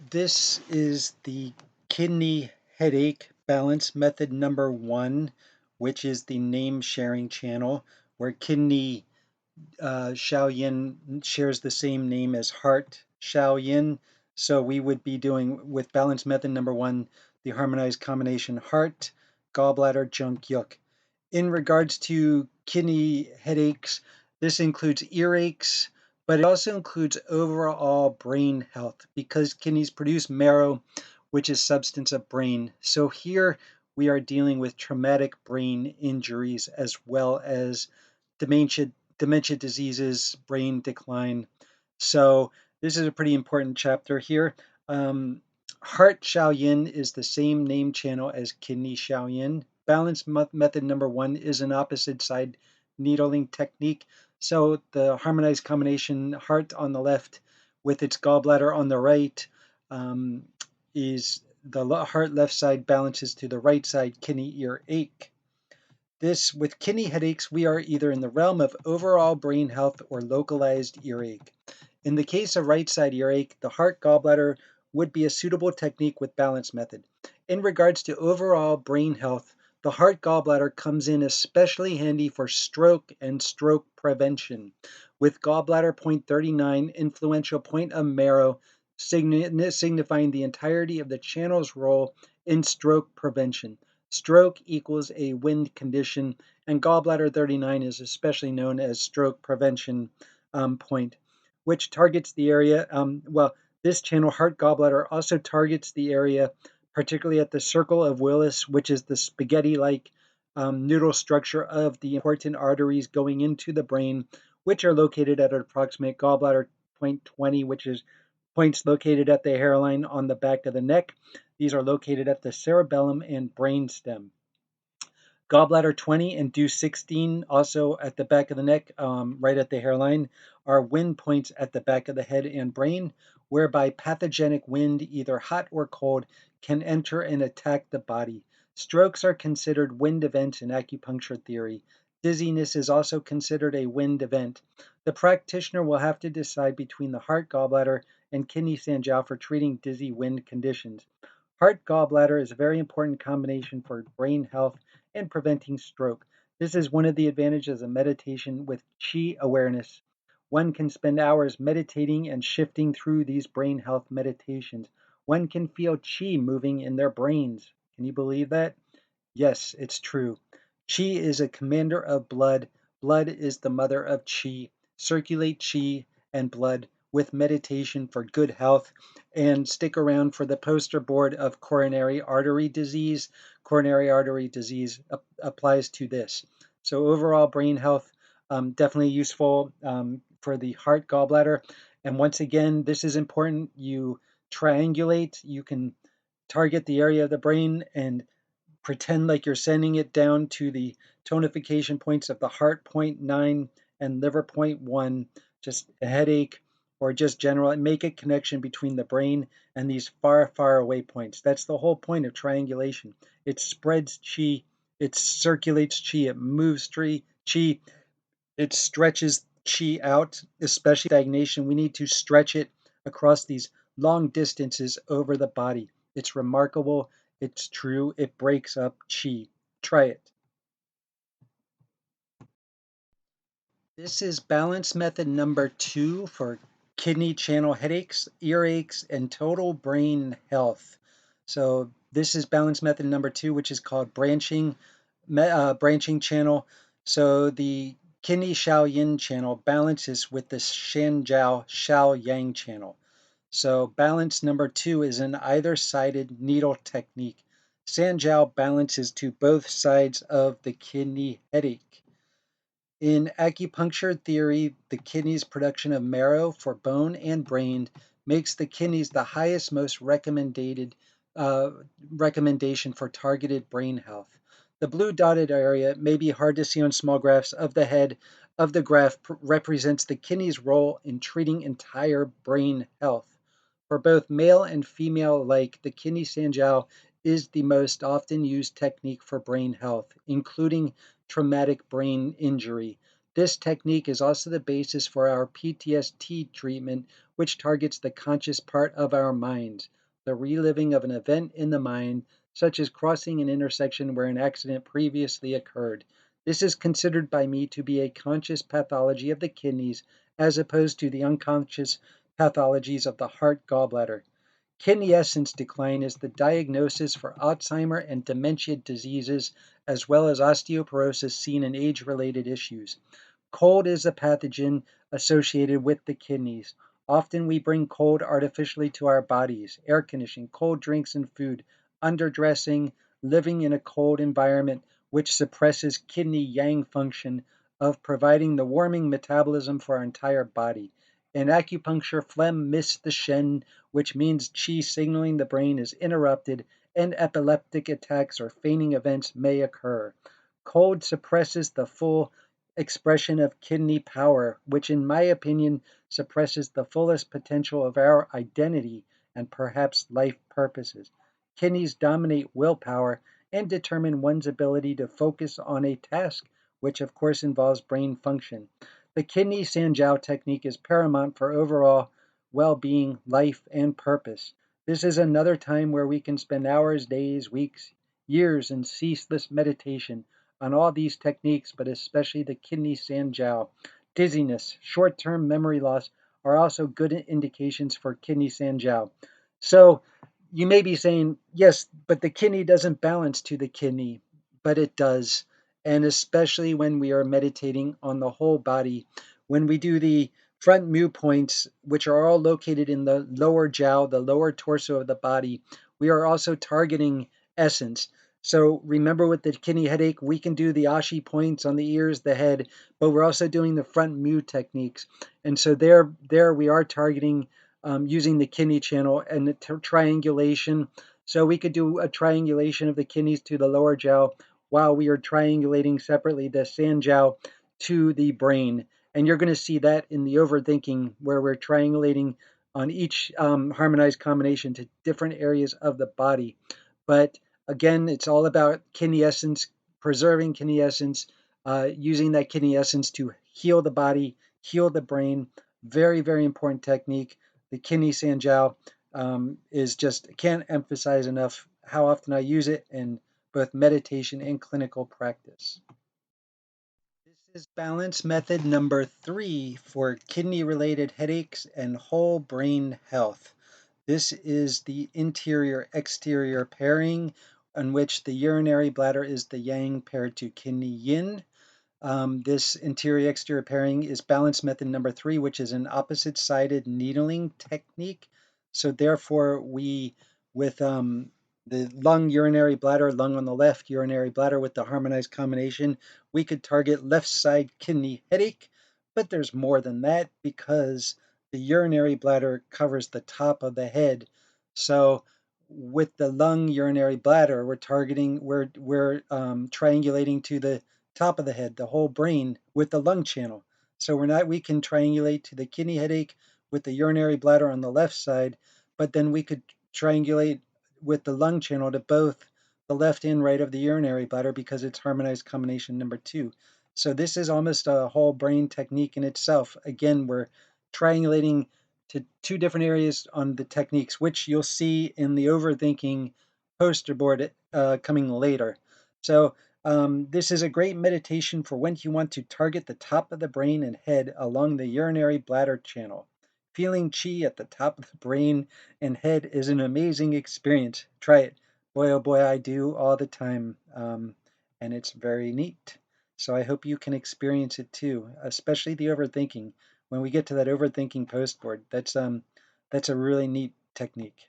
This is the kidney headache balance method number 1, which is the name sharing channel, where kidney Shaoyin shares the same name as heart Shaoyin. So we would be doing with balance method number 1, the harmonized combination heart, gallbladder, Jungguk. In regards to kidney headaches, this includes earaches, but it also includes overall brain health because kidneys produce marrow, which is substance of brain. So here we are dealing with traumatic brain injuries as well as dementia diseases, brain decline. So this is a pretty important chapter here. Heart Shaoyin is the same name channel as kidney Shaoyin. Balance method number 1 is an opposite side needling technique. So the harmonized combination heart on the left with its gallbladder on the right is the heart left side balances to the right side kidney ear ache. This, with kidney headaches, we are either in the realm of overall brain health or localized earache. In the case of right side earache, the heart gallbladder would be a suitable technique with balance method. In regards to overall brain health, the heart gallbladder comes in especially handy for stroke and stroke prevention, with gallbladder point 39 influential point of marrow signifying the entirety of the channel's role in stroke prevention. Stroke equals a wind condition, and gallbladder 39 is especially known as stroke prevention point, which targets the area. This channel, heart gallbladder, also targets the area, particularly at the circle of Willis, which is the spaghetti-like noodle structure of the important arteries going into the brain, which are located at an approximate gallbladder point 20, which is points located at the hairline on the back of the neck. These are located at the cerebellum and brainstem. Gallbladder 20 and due 16, also at the back of the neck, right at the hairline, are wind points at the back of the head and brain, whereby pathogenic wind, either hot or cold, can enter and attack the body. Strokes are considered wind events in acupuncture theory. Dizziness is also considered a wind event. The practitioner will have to decide between the heart gallbladder and kidney Sanjiao for treating dizzy wind conditions. Heart gallbladder is a very important combination for brain health and preventing stroke. This is one of the advantages of meditation with Qi awareness. One can spend hours meditating and shifting through these brain health meditations. One can feel Qi moving in their brains. Can you believe that? Yes, it's true. Qi is a commander of blood. Blood is the mother of Qi. Circulate Qi and blood with meditation for good health. And stick around for the poster board of coronary artery disease. Coronary artery disease applies to this. So overall brain health, definitely useful for the heart gallbladder. And once again, this is important. You triangulate. You can target the area of the brain and pretend like you're sending it down to the tonification points of the heart point 9 and liver point 1, just a headache or just general, and make a connection between the brain and these far, far away points. That's the whole point of triangulation. It spreads Qi, it circulates Qi, it moves Qi, it stretches Qi out, especially stagnation. We need to stretch it across these long distances over the body. It's remarkable. It's true. It breaks up Qi. Try it. This is balance method number 2 for kidney channel headaches, earaches, and total brain health. So this is balance method number 2, which is called branching channel. So the kidney Xiao Yin channel balances with the Shan Jiao Xiao Yang channel. So balance number 2 is an either-sided needle technique. Sanjiao balances to both sides of the kidney headache. In acupuncture theory, the kidney's production of marrow for bone and brain makes the kidneys the highest, most uh, recommendation for targeted brain health. The blue dotted area may be hard to see on small graphs of the head of the graph represents the kidney's role in treating entire brain health. For both male and female alike, the kidney sanjiao is the most often used technique for brain health, including traumatic brain injury. This technique is also the basis for our PTSD treatment, which targets the conscious part of our minds, the reliving of an event in the mind, such as crossing an intersection where an accident previously occurred. This is considered by me to be a conscious pathology of the kidneys as opposed to the unconscious pathologies of the heart gallbladder. Kidney essence decline is the diagnosis for Alzheimer and dementia diseases, as well as osteoporosis seen in age-related issues. Cold is a pathogen associated with the kidneys. Often we bring cold artificially to our bodies, air conditioning, cold drinks and food, underdressing, living in a cold environment, which suppresses kidney yang function of providing the warming metabolism for our entire body. In acupuncture, phlegm misses the Shen, which means qi signaling the brain is interrupted, and epileptic attacks or fainting events may occur. Cold suppresses the full expression of kidney power, which, in my opinion, suppresses the fullest potential of our identity and perhaps life purposes. Kidneys dominate willpower and determine one's ability to focus on a task, which of course involves brain function. The kidney Sanjiao technique is paramount for overall well being, life, and purpose. This is another time where we can spend hours, days, weeks, years in ceaseless meditation on all these techniques, but especially the kidney Sanjiao. Dizziness, short term memory loss are also good indications for kidney Sanjiao. So you may be saying, yes, but the kidney doesn't balance to the kidney, but it does. And especially when we are meditating on the whole body, when we do the front mu points, which are all located in the lower jiao, the lower torso of the body, we are also targeting essence. So remember with the kidney headache, we can do the ashi points on the ears, the head, but we're also doing the front mu techniques. And so there we are targeting using the kidney channel and the triangulation. So we could do a triangulation of the kidneys to the lower jiao while we are triangulating separately the sand jiao to the brain. And you're going to see that in the overthinking where we're triangulating on each harmonized combination to different areas of the body. But again, it's all about kidney essence, preserving kidney essence, using that kidney essence to heal the body, heal the brain. Very, very important technique. The kidney sanjiao is just, can't emphasize enough how often I use it in both meditation and clinical practice. This is balance method number 3 for kidney-related headaches and whole brain health. This is the interior-exterior pairing in which the urinary bladder is the yang paired to kidney yin. This interior-exterior pairing is balance method number 3, which is an opposite-sided needling technique. So therefore, we, with the lung, urinary bladder, lung on the left, urinary bladder with the harmonized combination, we could target left side kidney headache. But there's more than that because the urinary bladder covers the top of the head. So with the lung, urinary bladder, we're triangulating to the top of the head, the whole brain with the lung channel. So we can triangulate to the kidney headache with the urinary bladder on the left side, but then we could triangulate with the lung channel to both the left and right of the urinary bladder because it's harmonized combination number 2. So this is almost a whole brain technique in itself. Again, we're triangulating to 2 different areas on the techniques, which you'll see in the overthinking poster board coming later. So this is a great meditation for when you want to target the top of the brain and head along the urinary bladder channel. Feeling chi at the top of the brain and head is an amazing experience. Try it. Boy, oh boy, I do all the time. And it's very neat. So I hope you can experience it too, especially the overthinking. When we get to that overthinking post board, that's a really neat technique.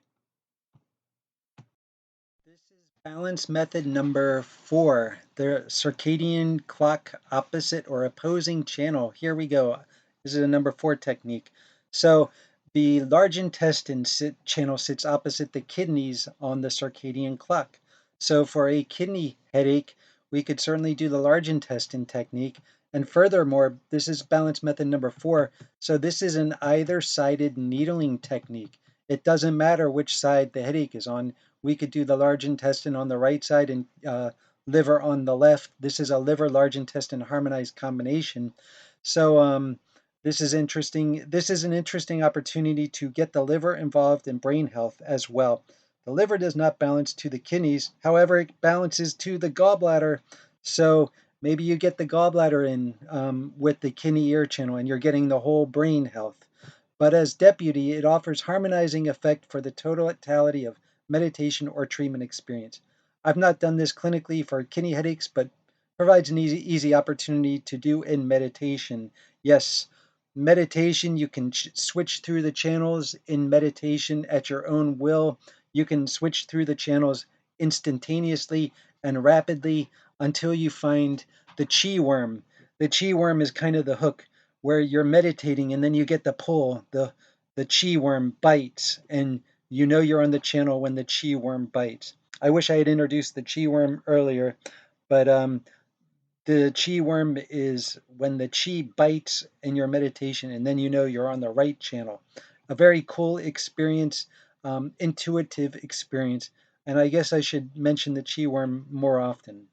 This is balance method number 4, the circadian clock opposite or opposing channel. Here we go. This is a number 4 technique. So the large intestine channel sits opposite the kidneys on the circadian clock. So for a kidney headache, we could certainly do the large intestine technique. And furthermore, this is balance method number 4. So this is an either-sided needling technique. It doesn't matter which side the headache is on. We could do the large intestine on the right side and liver on the left. This is a liver large intestine harmonized combination. So this is interesting. This is an interesting opportunity to get the liver involved in brain health as well. The liver does not balance to the kidneys. However, it balances to the gallbladder. So maybe you get the gallbladder in with the kidney ear channel and you're getting the whole brain health. But as deputy, it offers harmonizing effect for the totality of meditation or treatment experience. I've not done this clinically for kidney headaches, but provides an easy opportunity to do in meditation. Yes, meditation, you can switch through the channels in meditation at your own will. You can switch through the channels instantaneously and rapidly until you find the chi worm. The chi worm is kind of the hook where you're meditating and then you get the pull. The chi worm bites and you know you're on the channel when the chi worm bites. I wish I had introduced the chi worm earlier, but the chi worm is when the chi bites in your meditation, and then you know you're on the right channel. A very cool experience, intuitive experience, and I guess I should mention the chi worm more often.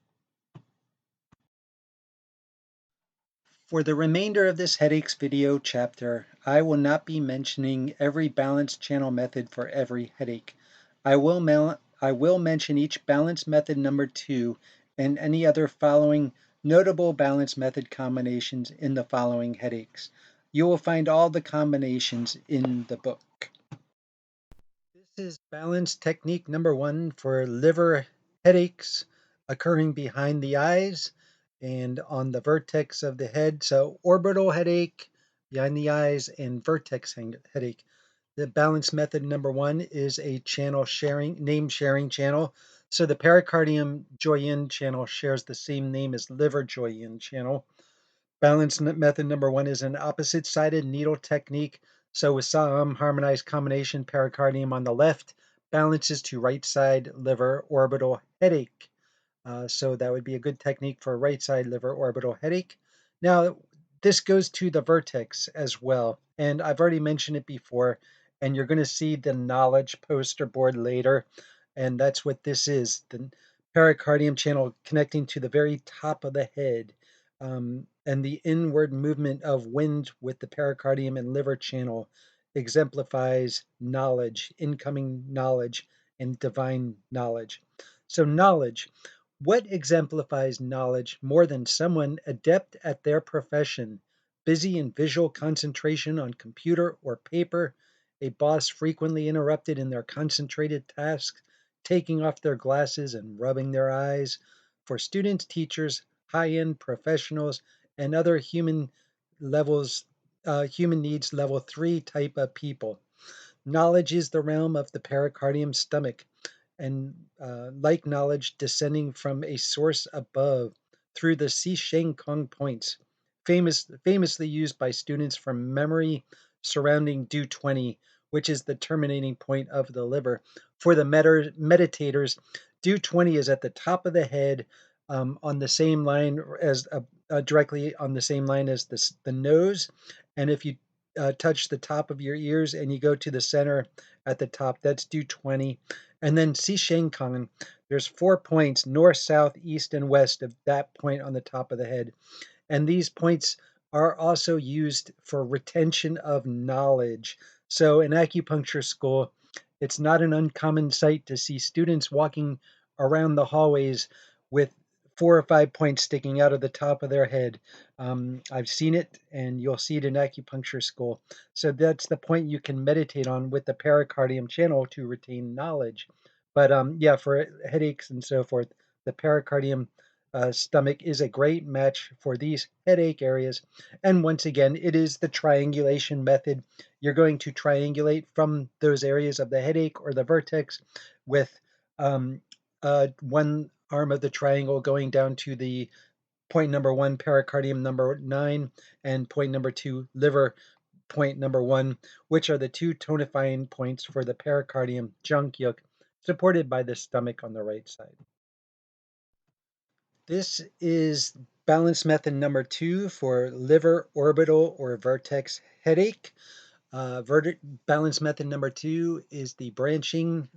For the remainder of this headaches video chapter, I will not be mentioning every balance channel method for every headache. I will mention each balance method number 2 and any other following notable balance method combinations in the following headaches. You will find all the combinations in the book. This is balance technique number 1 for liver headaches occurring behind the eyes and on the vertex of the head. So orbital headache behind the eyes and vertex headache. The balance method number 1 is a channel sharing, name sharing channel. So the pericardium Jungguk channel shares the same name as liver Jungguk channel. Balance method number 1 is an opposite-sided needle technique. So with Saam harmonized combination, pericardium on the left balances to right side liver orbital headache. So that would be a good technique for a right side liver orbital headache. Now, this goes to the vertex as well. And I've already mentioned it before, and you're going to see the knowledge poster board later. And that's what this is, the pericardium channel connecting to the very top of the head. And the inward movement of wind with the pericardium and liver channel exemplifies knowledge, incoming knowledge, and divine knowledge. So, knowledge. What exemplifies knowledge more than someone adept at their profession, busy in visual concentration on computer or paper, a boss frequently interrupted in their concentrated tasks, taking off their glasses and rubbing their eyes? For students, teachers, high-end professionals, and other human needs level 3 type of people. Knowledge is the realm of the pericardium stomach, and like knowledge descending from a source above through the Sheng Kong points, famously used by students from memory surrounding Do 20, which is the terminating point of the liver. For the meditators, Do 20 is at the top of the head, on the same line as directly on the same line as the nose. And if you touch the top of your ears and you go to the center at the top, that's Do 20. And then Sheng Kong, there's 4 points, north, south, east, and west of that point on the top of the head. And these points are also used for retention of knowledge. So in acupuncture school, it's not an uncommon sight to see students walking around the hallways with 4 or 5 points sticking out of the top of their head. I've seen it, and you'll see it in acupuncture school. So that's the point you can meditate on with the pericardium channel to retain knowledge. But yeah, for headaches and so forth, the pericardium stomach is a great match for these headache areas. And once again, it is the triangulation method. You're going to triangulate from those areas of the headache or the vertex with um, one arm of the triangle going down to the point number 1, pericardium number 9, and point number 2, liver point number 1, which are the two tonifying points for the pericardium jungguk, supported by the stomach on the right side. This is balance method number 2 for liver, orbital, or vertex headache. Balance method number 2 is the branching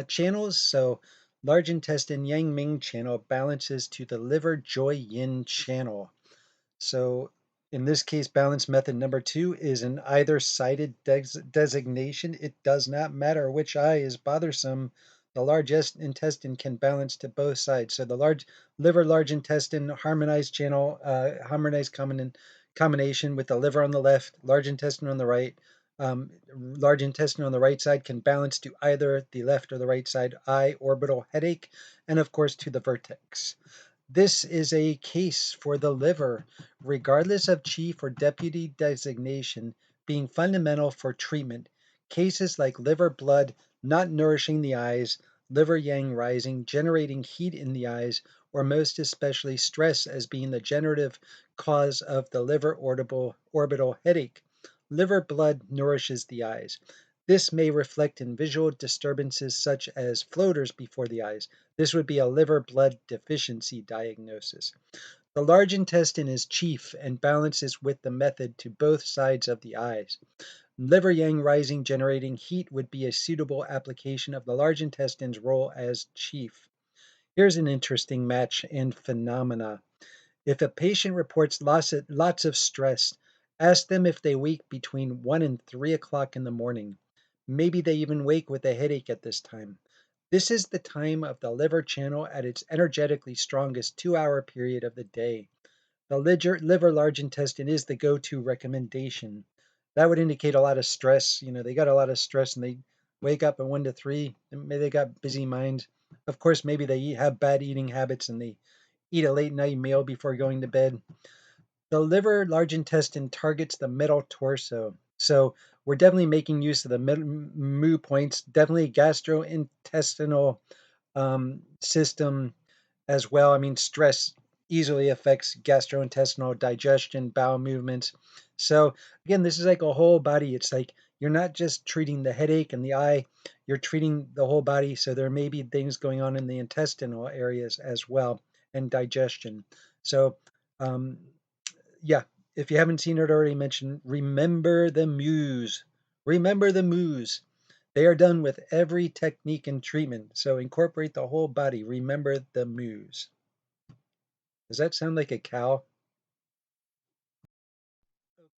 channels. So large intestine yang ming channel balances to the liver joy yin channel. So in this case, balance method number 2 is an either-sided designation. It does not matter which eye is bothersome. The large intestine can balance to both sides. So the large intestine, harmonized channel, harmonized combination with the liver on the left, large intestine on the right. Large intestine on the right side can balance to either the left or the right side, eye, orbital, headache, and of course to the vertex. This is a case for the liver, regardless of chief or deputy designation, being fundamental for treatment. Cases like liver blood not nourishing the eyes, liver yang rising, generating heat in the eyes, or most especially stress as being the generative cause of the liver orbital headache. Liver blood nourishes the eyes. This may reflect in visual disturbances such as floaters before the eyes. This would be a liver blood deficiency diagnosis. The large intestine is chief and balances with the method to both sides of the eyes. Liver yang rising generating heat would be a suitable application of the large intestine's role as chief. Here's an interesting match and phenomena. If a patient reports lots of stress, ask them if they wake between 1 and 3 o'clock in the morning. Maybe they even wake with a headache at this time. This is the time of the liver channel at its energetically strongest 2-hour period of the day. The liver large intestine is the go-to recommendation. That would indicate a lot of stress. They got a lot of stress and they wake up at 1 to 3. Maybe they got busy minds. Of course, maybe they have bad eating habits and they eat a late night meal before going to bed. The liver large intestine targets the middle torso. So we're definitely making use of the mu points, definitely gastrointestinal system as well. I mean, stress easily affects gastrointestinal digestion, bowel movements. So again, this is like a whole body. It's like you're not just treating the headache and the eye, you're treating the whole body. So there may be things going on in the intestinal areas as well and digestion. So um, yeah, if you haven't seen it already mentioned, remember the muse. Remember the muse. They are done with every technique and treatment. So incorporate the whole body. Remember the muse. Does that sound like a cow?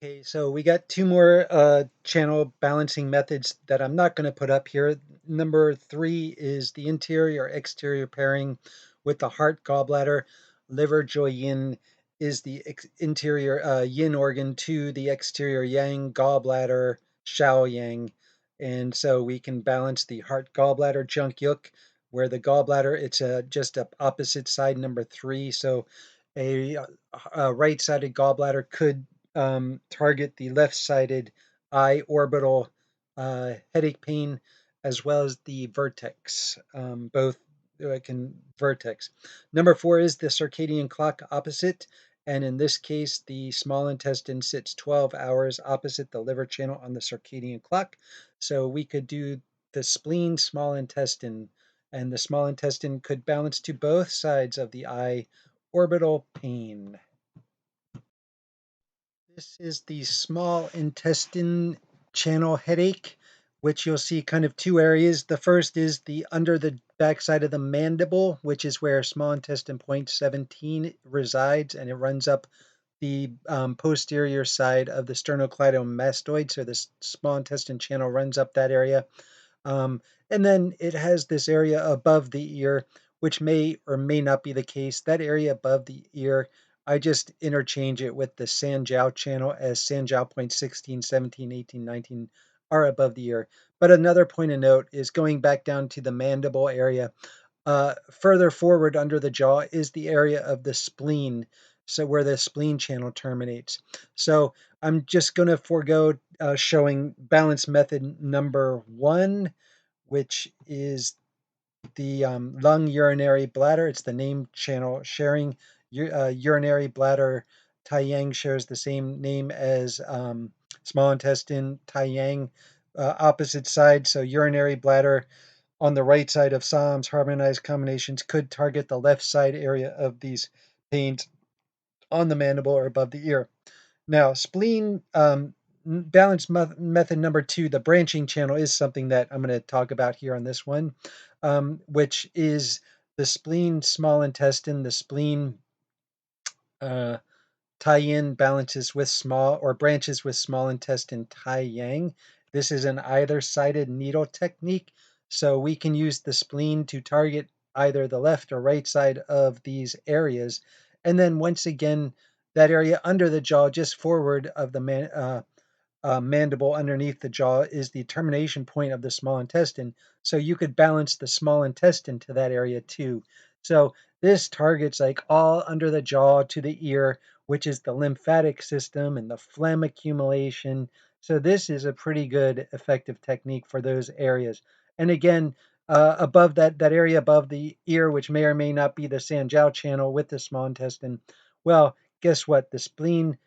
Okay, so we got two more channel balancing methods that I'm not going to put up here. Number 3 is the interior exterior pairing with the heart gallbladder. Liver joy yin is the interior yin organ to the exterior yang gallbladder shao yang. And so we can balance the heart gallbladder jungguk, where the gallbladder, it's just a opposite side, number 3. So a right-sided gallbladder could target the left-sided eye orbital headache pain as well as the vertex, both can vertex. Number 4 is the circadian clock opposite, and in this case, the small intestine sits 12 hours opposite the liver channel on the circadian clock. So we could do the spleen small intestine, and the small intestine could balance to both sides of the eye orbital pain. This is the small intestine channel headache, which you'll see kind of two areas. The first is the under the backside of the mandible, which is where small intestine point 17 resides, and it runs up the posterior side of the sternocleidomastoid. So the small intestine channel runs up that area. Um, and then it has this area above the ear, which may or may not be the case. That area above the ear, I just interchange it with the Sanjiao channel, as Sanjiao points 16, 17, 18, 19 are above the ear. But another point of note is going back down to the mandible area. Further forward under the jaw is the area of the spleen, so where the spleen channel terminates. So I'm just going to forego showing balance method number 1, which is the lung urinary bladder. It's the name channel sharing. Urinary bladder Taiyang shares the same name as small intestine Taiyang, opposite side. So urinary bladder on the right side of Saam's harmonized combinations could target the left side area of these pains on the mandible or above the ear. Now, spleen balance method number 2, the branching channel, is something that I'm going to talk about here on this one, which is the spleen small intestine. The spleen uh, tie-in balances with small or branches with small intestine tai-yang. This is an either-sided needle technique, so we can use the spleen to target either the left or right side of these areas. And then once again, that area under the jaw, just forward of the mandible underneath the jaw, is the termination point of the small intestine. So you could balance the small intestine to that area too. So this targets like all under the jaw to the ear, which is the lymphatic system and the phlegm accumulation. So this is a pretty good effective technique for those areas. And again, above that area above the ear, which may or may not be the Sanjiao channel with the small intestine, well, guess what? The spleen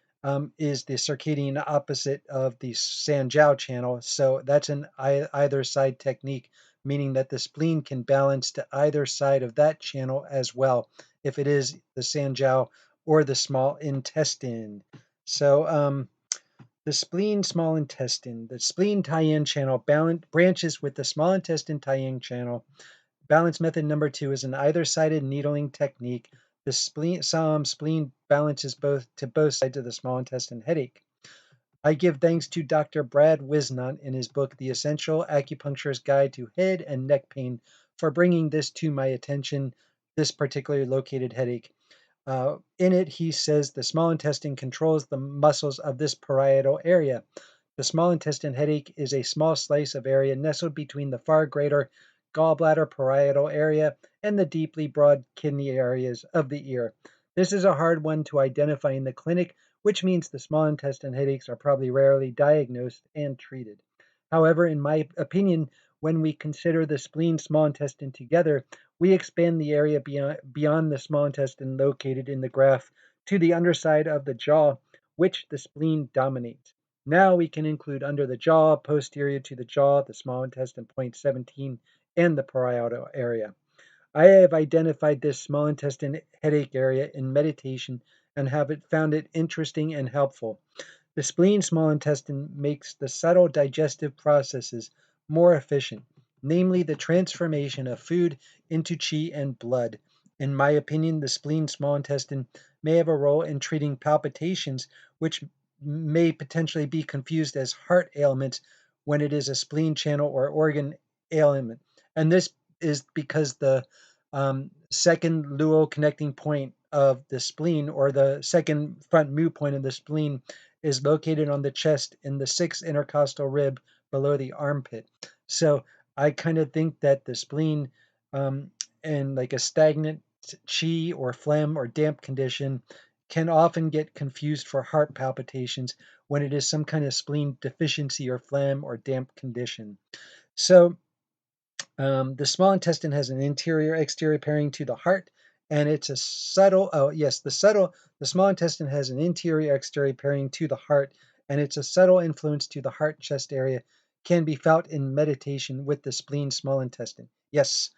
is the circadian opposite of the Sanjiao channel. So that's an either side technique, meaning that the spleen can balance to either side of that channel as well, if it is the Sanjiao or the small intestine. So the spleen small intestine, the spleen Taiyang channel branches with the small intestine Taiyang channel. Balance method number 2 is an either-sided needling technique. The spleen balances both sides of the small intestine headache. I give thanks to Dr. Brad Wisnant in his book, The Essential Acupuncturist Guide to Head and Neck Pain, for bringing this to my attention, this particularly located headache. In it, he says the small intestine controls the muscles of this parietal area. The small intestine headache is a small slice of area nestled between the far greater gallbladder parietal area and the deeply broad kidney areas of the ear. This is a hard one to identify in the clinic, which means the small intestine headaches are probably rarely diagnosed and treated. However, in my opinion, when we consider the spleen small intestine together, we expand the area beyond the small intestine located in the graph to the underside of the jaw, which the spleen dominates. Now we can include under the jaw, posterior to the jaw, the small intestine point 17, and the parietal area. I have identified this small intestine headache area in meditation and have found it interesting and helpful. The spleen small intestine makes the subtle digestive processes more efficient, namely the transformation of food into qi and blood. In my opinion, the spleen small intestine may have a role in treating palpitations, which may potentially be confused as heart ailments when it is a spleen channel or organ ailment. And this is because the second luo connecting point of the spleen, or the second front mu point of the spleen, is located on the chest in the sixth intercostal rib below the armpit. So I kind of think that the spleen and like a stagnant chi or phlegm or damp condition can often get confused for heart palpitations when it is some kind of spleen deficiency or phlegm or damp condition. So the small intestine has an interior exterior pairing to the heart, and it's a subtle, the small intestine has an interior exterior pairing to the heart, and it's a subtle influence to the heart chest area, can be felt in meditation with the spleen small intestine. Yes,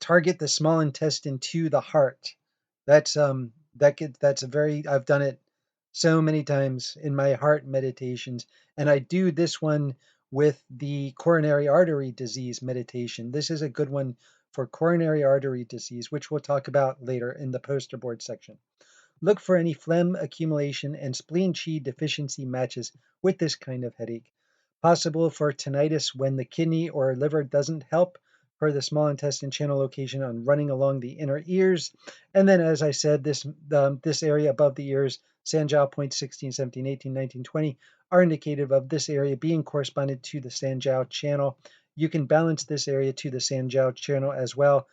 target the small intestine to the heart. That's a very, I've done it so many times in my heart meditations, and I do this one with the coronary artery disease meditation. This is a good one for coronary artery disease, which we'll talk about later in the poster board section. Look for any phlegm accumulation and spleen qi deficiency matches with this kind of headache. Possible for tinnitus when the kidney or liver doesn't help, per the small intestine channel location on running along the inner ears. And then, as I said, this area above the ears, Sanjiao points 16, 17, 18, 19, 20, are indicative of this area being corresponded to the Sanjiao channel. You can balance this area to the Sanjiao channel as well,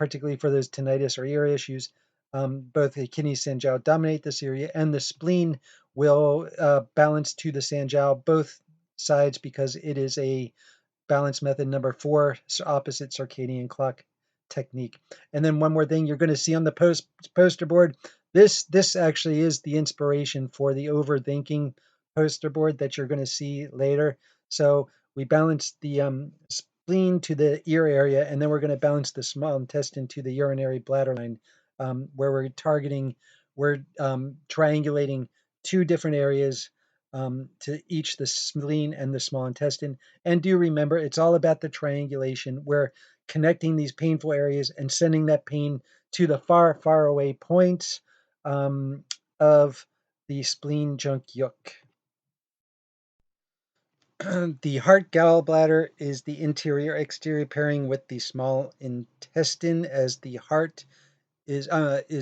particularly for those tinnitus or ear issues. Both the kidney Sanjiao dominate this area, and the spleen will balance to the Sanjiao, both sides, because it is a balance method number 4, so opposite circadian clock technique. And then one more thing you're going to see on the poster board. This actually is the inspiration for the Overthinking poster board that you're going to see later. So we balance the spleen to the ear area, and then we're going to balance the small intestine to the urinary bladder line, where we're triangulating two different areas to each the spleen and the small intestine. And do remember, it's all about the triangulation. We're connecting these painful areas and sending that pain to the far, far away points of the spleen jungguk. The heart gallbladder is the interior exterior pairing with the small intestine, as the heart is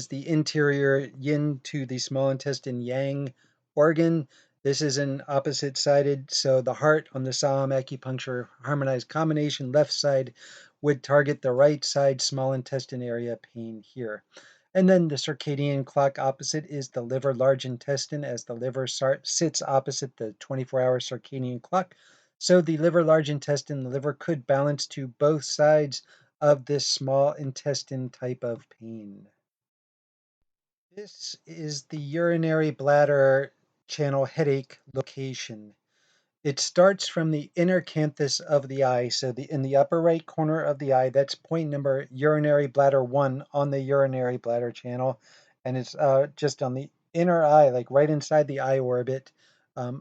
the interior yin to the small intestine yang organ. This is an opposite sided, so the heart on the Saam Acupuncture Harmonized combination left side would target the right side small intestine area pain here. And then the circadian clock opposite is the liver large intestine, as the liver sits opposite the 24-hour circadian clock. So the liver large intestine, the liver could balance to both sides of this small intestine type of pain. This is the urinary bladder channel headache location. It starts from the inner canthus of the eye, so in the upper right corner of the eye, that's point number urinary bladder 1 on the urinary bladder channel, and it's just on the inner eye, like right inside the eye orbit,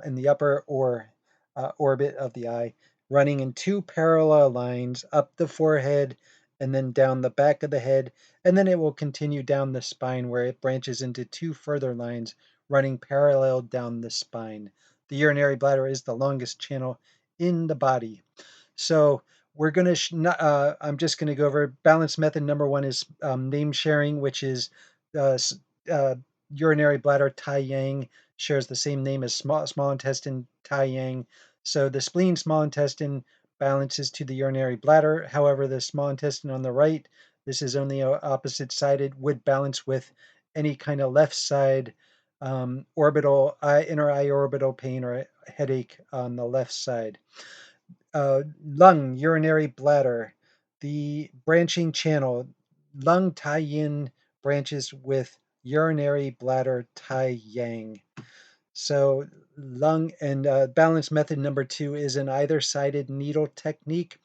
in the upper orbit of the eye, running in two parallel lines up the forehead and then down the back of the head, and then it will continue down the spine where it branches into two further lines running parallel down the spine. The urinary bladder is the longest channel in the body. So we're going to, I'm just going to go over balance method number 1 is name sharing, which is uh, uh, urinary bladder Tai Yang, shares the same name as small intestine Tai Yang. So the spleen, small intestine balances to the urinary bladder. However, the small intestine on the right, this is only opposite sided, would balance with any kind of left side orbital inner eye orbital pain or headache on the left side. Lung, urinary bladder, the branching channel, lung Tai Yin branches with urinary bladder Tai Yang. So lung and balance method number 2 is an either-sided needle technique.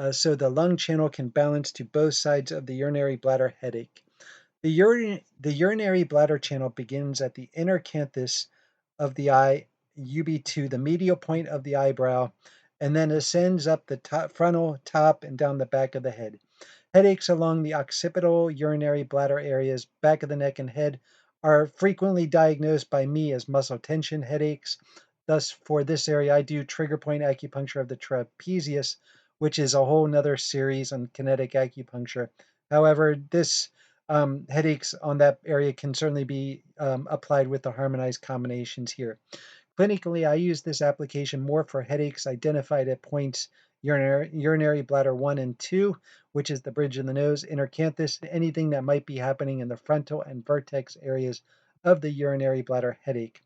So the lung channel can balance to both sides of the urinary bladder headache. The urinary bladder channel begins at the inner canthus of the eye, UB2, the medial point of the eyebrow, and then ascends up the frontal top and down the back of the head. Headaches along the occipital urinary bladder areas, back of the neck and head, are frequently diagnosed by me as muscle tension headaches. Thus, for this area, I do trigger point acupuncture of the trapezius, which is a whole nother series on kinetic acupuncture. However, this headaches on that area can certainly be applied with the harmonized combinations here. Clinically, I use this application more for headaches identified at points urinary bladder 1 and 2, which is the bridge of the nose, inner canthus, anything that might be happening in the frontal and vertex areas of the urinary bladder headache.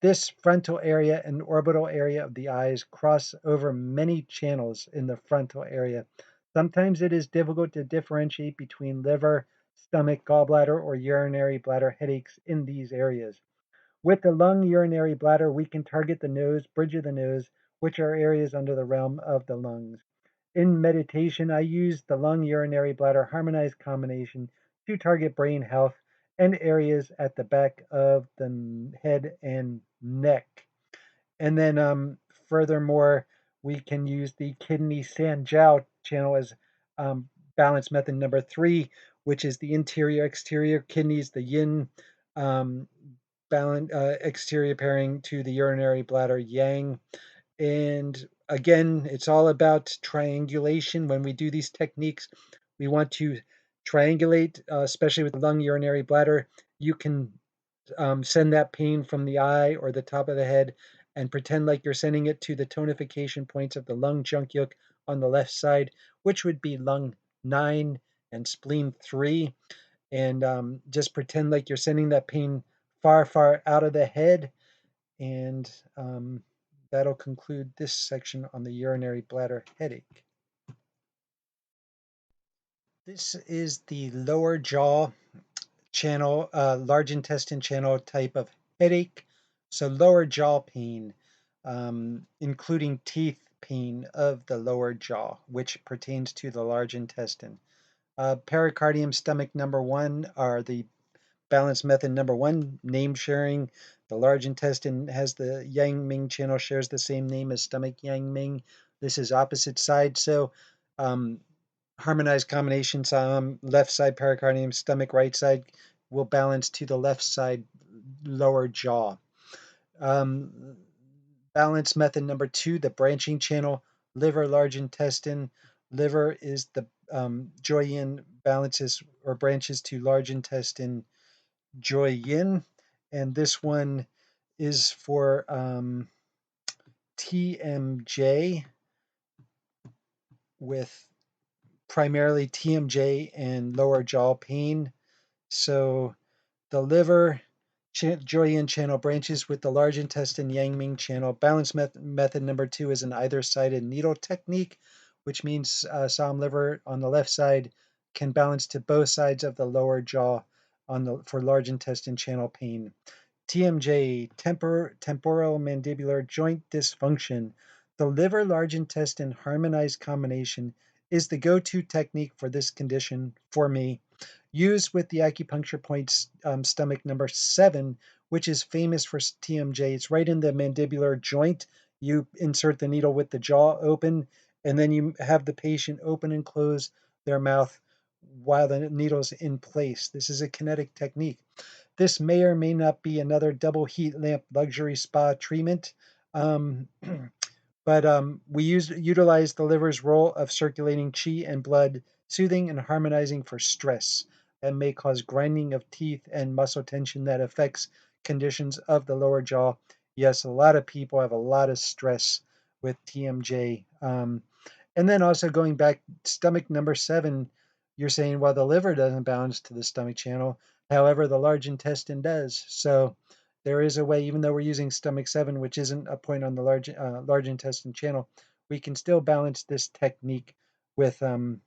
This frontal area and orbital area of the eyes cross over many channels in the frontal area. Sometimes it is difficult to differentiate between liver, stomach, gallbladder, or urinary bladder headaches in these areas. With the lung, urinary bladder, we can target the nose, bridge of the nose, which are areas under the realm of the lungs. In meditation, I use the lung, urinary bladder harmonized combination to target brain health and areas at the back of the head and neck. And then, furthermore, we can use the kidney Sanjiao channel as balance method number 3, which is the interior exterior kidneys, the yin um, balance exterior pairing to the urinary bladder yang. And again, it's all about triangulation. When we do these techniques, we want to triangulate, especially with the lung, urinary bladder. You can send that pain from the eye or the top of the head and pretend like you're sending it to the tonification points of the lung junkyuk on the left side, which would be lung 9, and spleen 3. And just pretend like you're sending that pain far, far out of the head. And that'll conclude this section on the urinary bladder headache. This is the lower jaw channel, large intestine channel type of headache. So lower jaw pain, including teeth pain of the lower jaw, which pertains to the large intestine. Pericardium stomach number 1 are the balance method number 1, name sharing. The large intestine has the Yang Ming channel, shares the same name as stomach Yang Ming. This is opposite side. So harmonized combination, left side pericardium, stomach right side will balance to the left side lower jaw. Balance method number 2, the branching channel, liver, large intestine. Liver is the Joy Yin balances or branches to large intestine Joy Yin. And this one is for TMJ, with primarily TMJ and lower jaw pain. So the liver Joy Yin channel branches with the large intestine Yang Ming channel. Balance method number 2 is an either-sided needle technique, which means Saam liver on the left side can balance to both sides of the lower jaw for large intestine channel pain. TMJ, temporal mandibular joint dysfunction. The liver large intestine harmonized combination is the go-to technique for this condition for me, used with the acupuncture point stomach number 7, which is famous for TMJ. It's right in the mandibular joint. You insert the needle with the jaw open, and then you have the patient open and close their mouth while the needle's in place. This is a kinetic technique. This may or may not be another double heat lamp luxury spa treatment. But we utilize the liver's role of circulating qi and blood, soothing and harmonizing for stress, and may cause grinding of teeth and muscle tension that affects conditions of the lower jaw. Yes, a lot of people have a lot of stress with TMJ. And then also going back, stomach number 7, you're saying, well, the liver doesn't balance to the stomach channel. However, the large intestine does. So there is a way, even though we're using stomach 7, which isn't a point on the large intestine channel, we can still balance this technique with the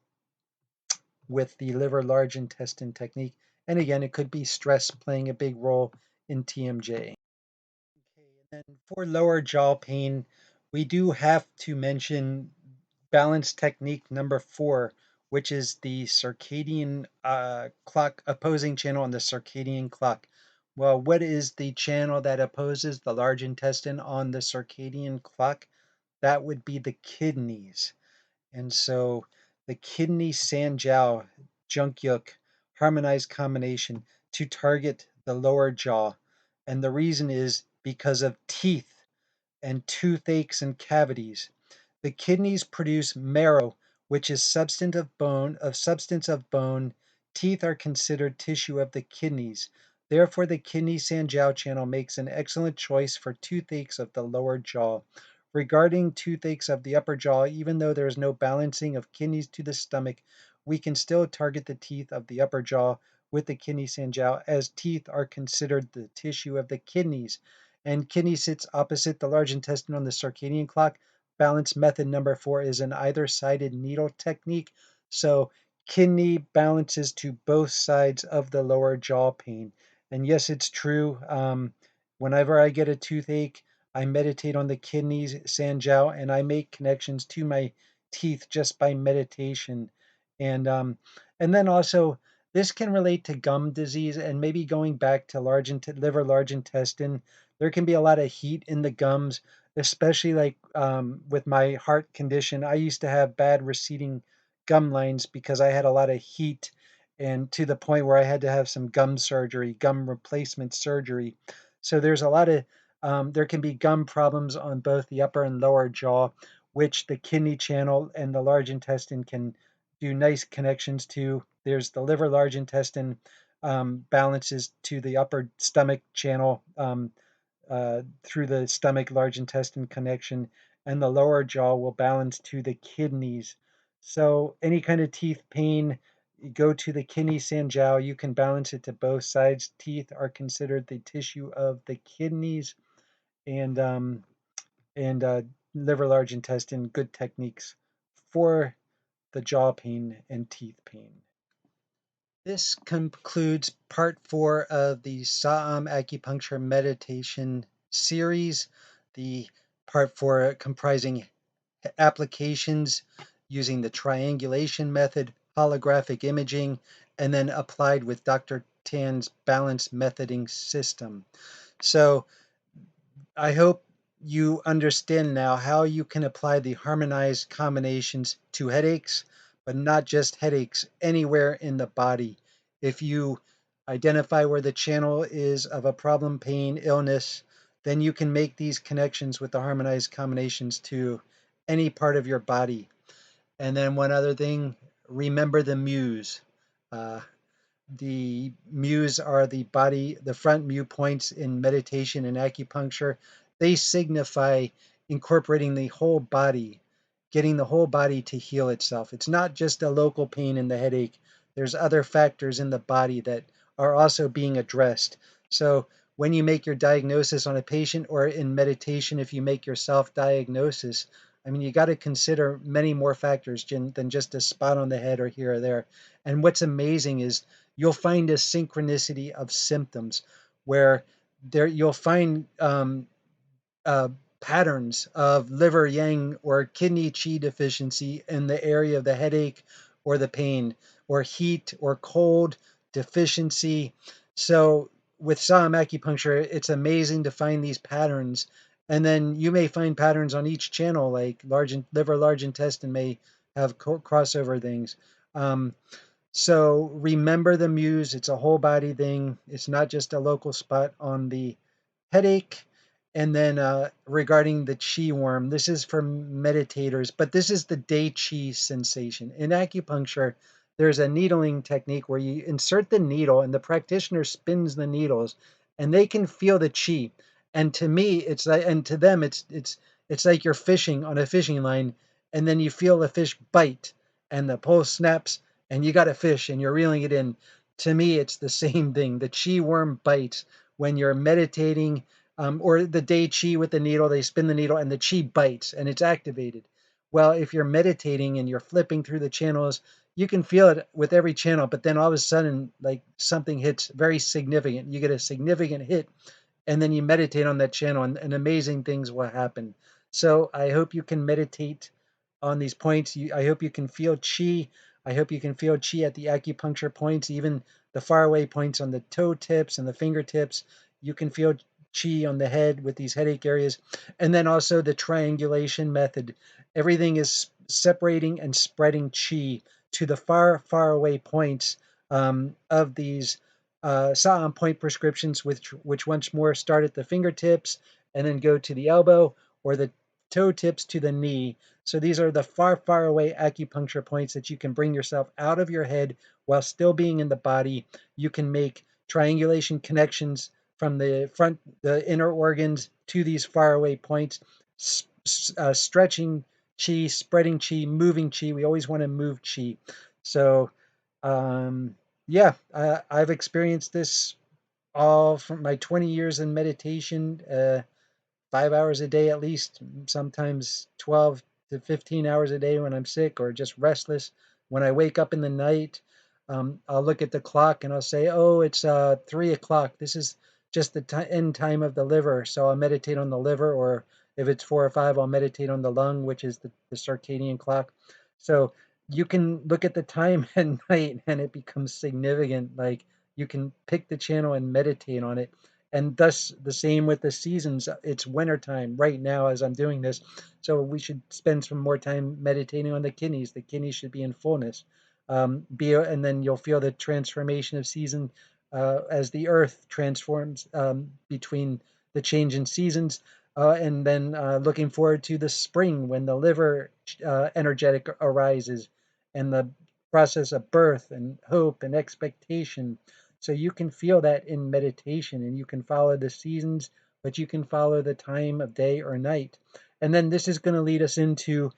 liver large intestine technique. And again, it could be stress playing a big role in TMJ. Okay, and then for lower jaw pain, we do have to mention balance technique number 4, which is the circadian clock opposing channel on the circadian clock. Well, what is the channel that opposes the large intestine on the circadian clock? That would be the kidneys. And so the kidney Sanjiao Jungguk harmonized combination to target the lower jaw. And the reason is because of teeth and toothaches and cavities. The kidneys produce marrow, which is substance of bone. Teeth are considered tissue of the kidneys. Therefore, the kidney Sanjiao channel makes an excellent choice for toothaches of the lower jaw. Regarding toothaches of the upper jaw, even though there is no balancing of kidneys to the stomach, we can still target the teeth of the upper jaw with the kidney Sanjiao, as teeth are considered the tissue of the kidneys. And kidney sits opposite the large intestine on the circadian clock. Balance method number 4 is an either-sided needle technique. So kidney balances to both sides of the lower jaw pain. And yes, it's true. Whenever I get a toothache, I meditate on the kidneys, Sanjiao, and I make connections to my teeth just by meditation. And then also, this can relate to gum disease, and maybe going back to liver, large intestine. There can be a lot of heat in the gums, especially like with my heart condition. I used to have bad receding gum lines because I had a lot of heat, and to the point where I had to have some gum surgery, gum replacement surgery. So there's a lot of there can be gum problems on both the upper and lower jaw, which the kidney channel and the large intestine can do nice connections to. There's the liver, large intestine balances to the upper stomach channel through the stomach large intestine connection, and the lower jaw will balance to the kidneys. So any kind of teeth pain, go to the kidney Sanjiao, you can balance it to both sides. Teeth are considered the tissue of the kidneys, and and liver, large intestine, good techniques for the jaw pain and teeth pain. This concludes part 4 of the Saam Acupuncture Meditation series, the part 4 comprising applications using the triangulation method, holographic imaging, and then applied with Dr. Tan's balance methoding system. So I hope you understand now how you can apply the harmonized combinations to headaches, but not just headaches, anywhere in the body. If you identify where the channel is of a problem, pain, illness, then you can make these connections with the harmonized combinations to any part of your body. And then one other thing, remember the muse. Uh, the muse are the front mu points in meditation and acupuncture. They signify incorporating the whole body, getting the whole body to heal itself. It's not just a local pain in the headache. There's other factors in the body that are also being addressed. So when you make your diagnosis on a patient, or in meditation, if you make your self-diagnosis, I mean, you got to consider many more factors than just a spot on the head or here or there. And what's amazing is you'll find a synchronicity of symptoms where you'll find uh, patterns of liver yang or kidney qi deficiency in the area of the headache or the pain, or heat or cold deficiency. So with Saam acupuncture, it's amazing to find these patterns. And then you may find patterns on each channel, like liver, large intestine may have crossover things. So remember the muse. It's a whole body thing. It's not just a local spot on the headache. And then regarding the chi worm, this is for meditators, but this is the day chi sensation. In acupuncture, there's a needling technique where you insert the needle and the practitioner spins the needles, and they can feel the chi. And to me, it's like, and to them, it's like you're fishing on a fishing line, and then you feel the fish bite, and the pole snaps, and you got a fish, and you're reeling it in. To me, it's the same thing. The chi worm bites when you're meditating, or the day chi with the needle, they spin the needle and the chi bites and it's activated. Well, if you're meditating and you're flipping through the channels, you can feel it with every channel, but then all of a sudden, like something hits very significant. You get a significant hit, and then you meditate on that channel, and amazing things will happen. So I hope you can meditate on these points. I hope you can feel chi. I hope you can feel chi at the acupuncture points, even the faraway points on the toe tips and the fingertips. You can feel chi on the head with these headache areas. And then also the triangulation method. Everything is separating and spreading chi to the far, far away points of these Saam point prescriptions, which once more start at the fingertips and then go to the elbow, or the toe tips to the knee. So these are the far, far away acupuncture points that you can bring yourself out of your head while still being in the body. You can make triangulation connections from the inner organs to these far away points, stretching chi, spreading chi, moving chi. We always want to move chi. So, yeah, I've experienced this all from my 20 years in meditation. 5 hours a day at least, sometimes 12 to 15 hours a day when I'm sick or just restless. When I wake up in the night, I'll look at the clock and I'll say, oh, it's 3 o'clock. This is just the end time of the liver. So I'll meditate on the liver, or if it's 4 or 5, I'll meditate on the lung, which is the circadian clock. So you can look at the time at night and it becomes significant. Like you can pick the channel and meditate on it. And thus the same with the seasons. It's wintertime right now as I'm doing this. So we should spend some more time meditating on the kidneys. The kidneys should be in fullness. And then you'll feel the transformation of season as the earth transforms between the change in seasons. And then looking forward to the spring when the liver energetic arises, and the process of birth and hope and expectation. So you can feel that in meditation, and you can follow the seasons, but you can follow the time of day or night. And then this is going to lead us into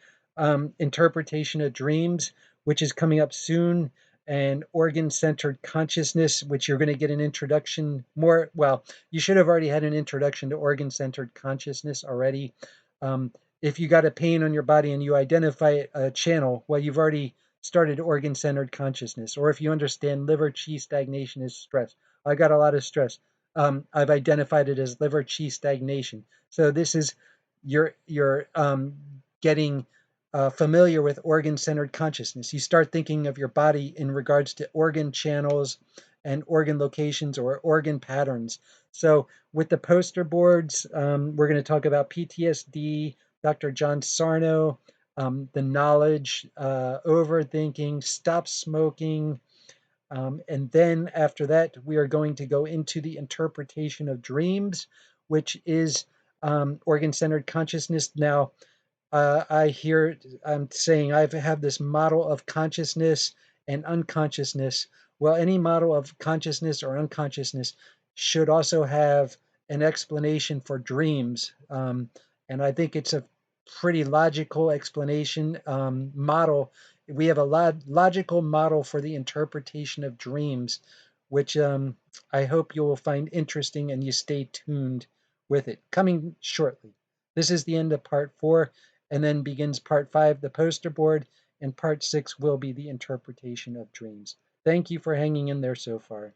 interpretation of dreams, which is coming up soon. and organ-centered consciousness, which you're going to get an introduction more. Well, you should have already had an introduction to organ-centered consciousness already. If you got a pain on your body and you identify a channel, well, you've already started organ-centered consciousness. Or if you understand liver qi stagnation is stress. I got a lot of stress. I've identified it as liver qi stagnation. So this is you're getting familiar with organ-centered consciousness. You start thinking of your body in regards to organ channels and organ locations or organ patterns. So with the poster boards, we're going to talk about PTSD, Dr. John Sarno, the knowledge, overthinking, stop smoking, and then after that, we are going to go into the interpretation of dreams, which is organ-centered consciousness. Now, I'm saying I have this model of consciousness and unconsciousness. Well, any model of consciousness or unconsciousness should also have an explanation for dreams. And I think it's a pretty logical explanation model. We have a logical model for the interpretation of dreams, which I hope you will find interesting and you stay tuned with it. Coming shortly. This is the end of part 4. And then begins part 5, the poster board, and part 6 will be the interpretation of dreams. Thank you for hanging in there so far.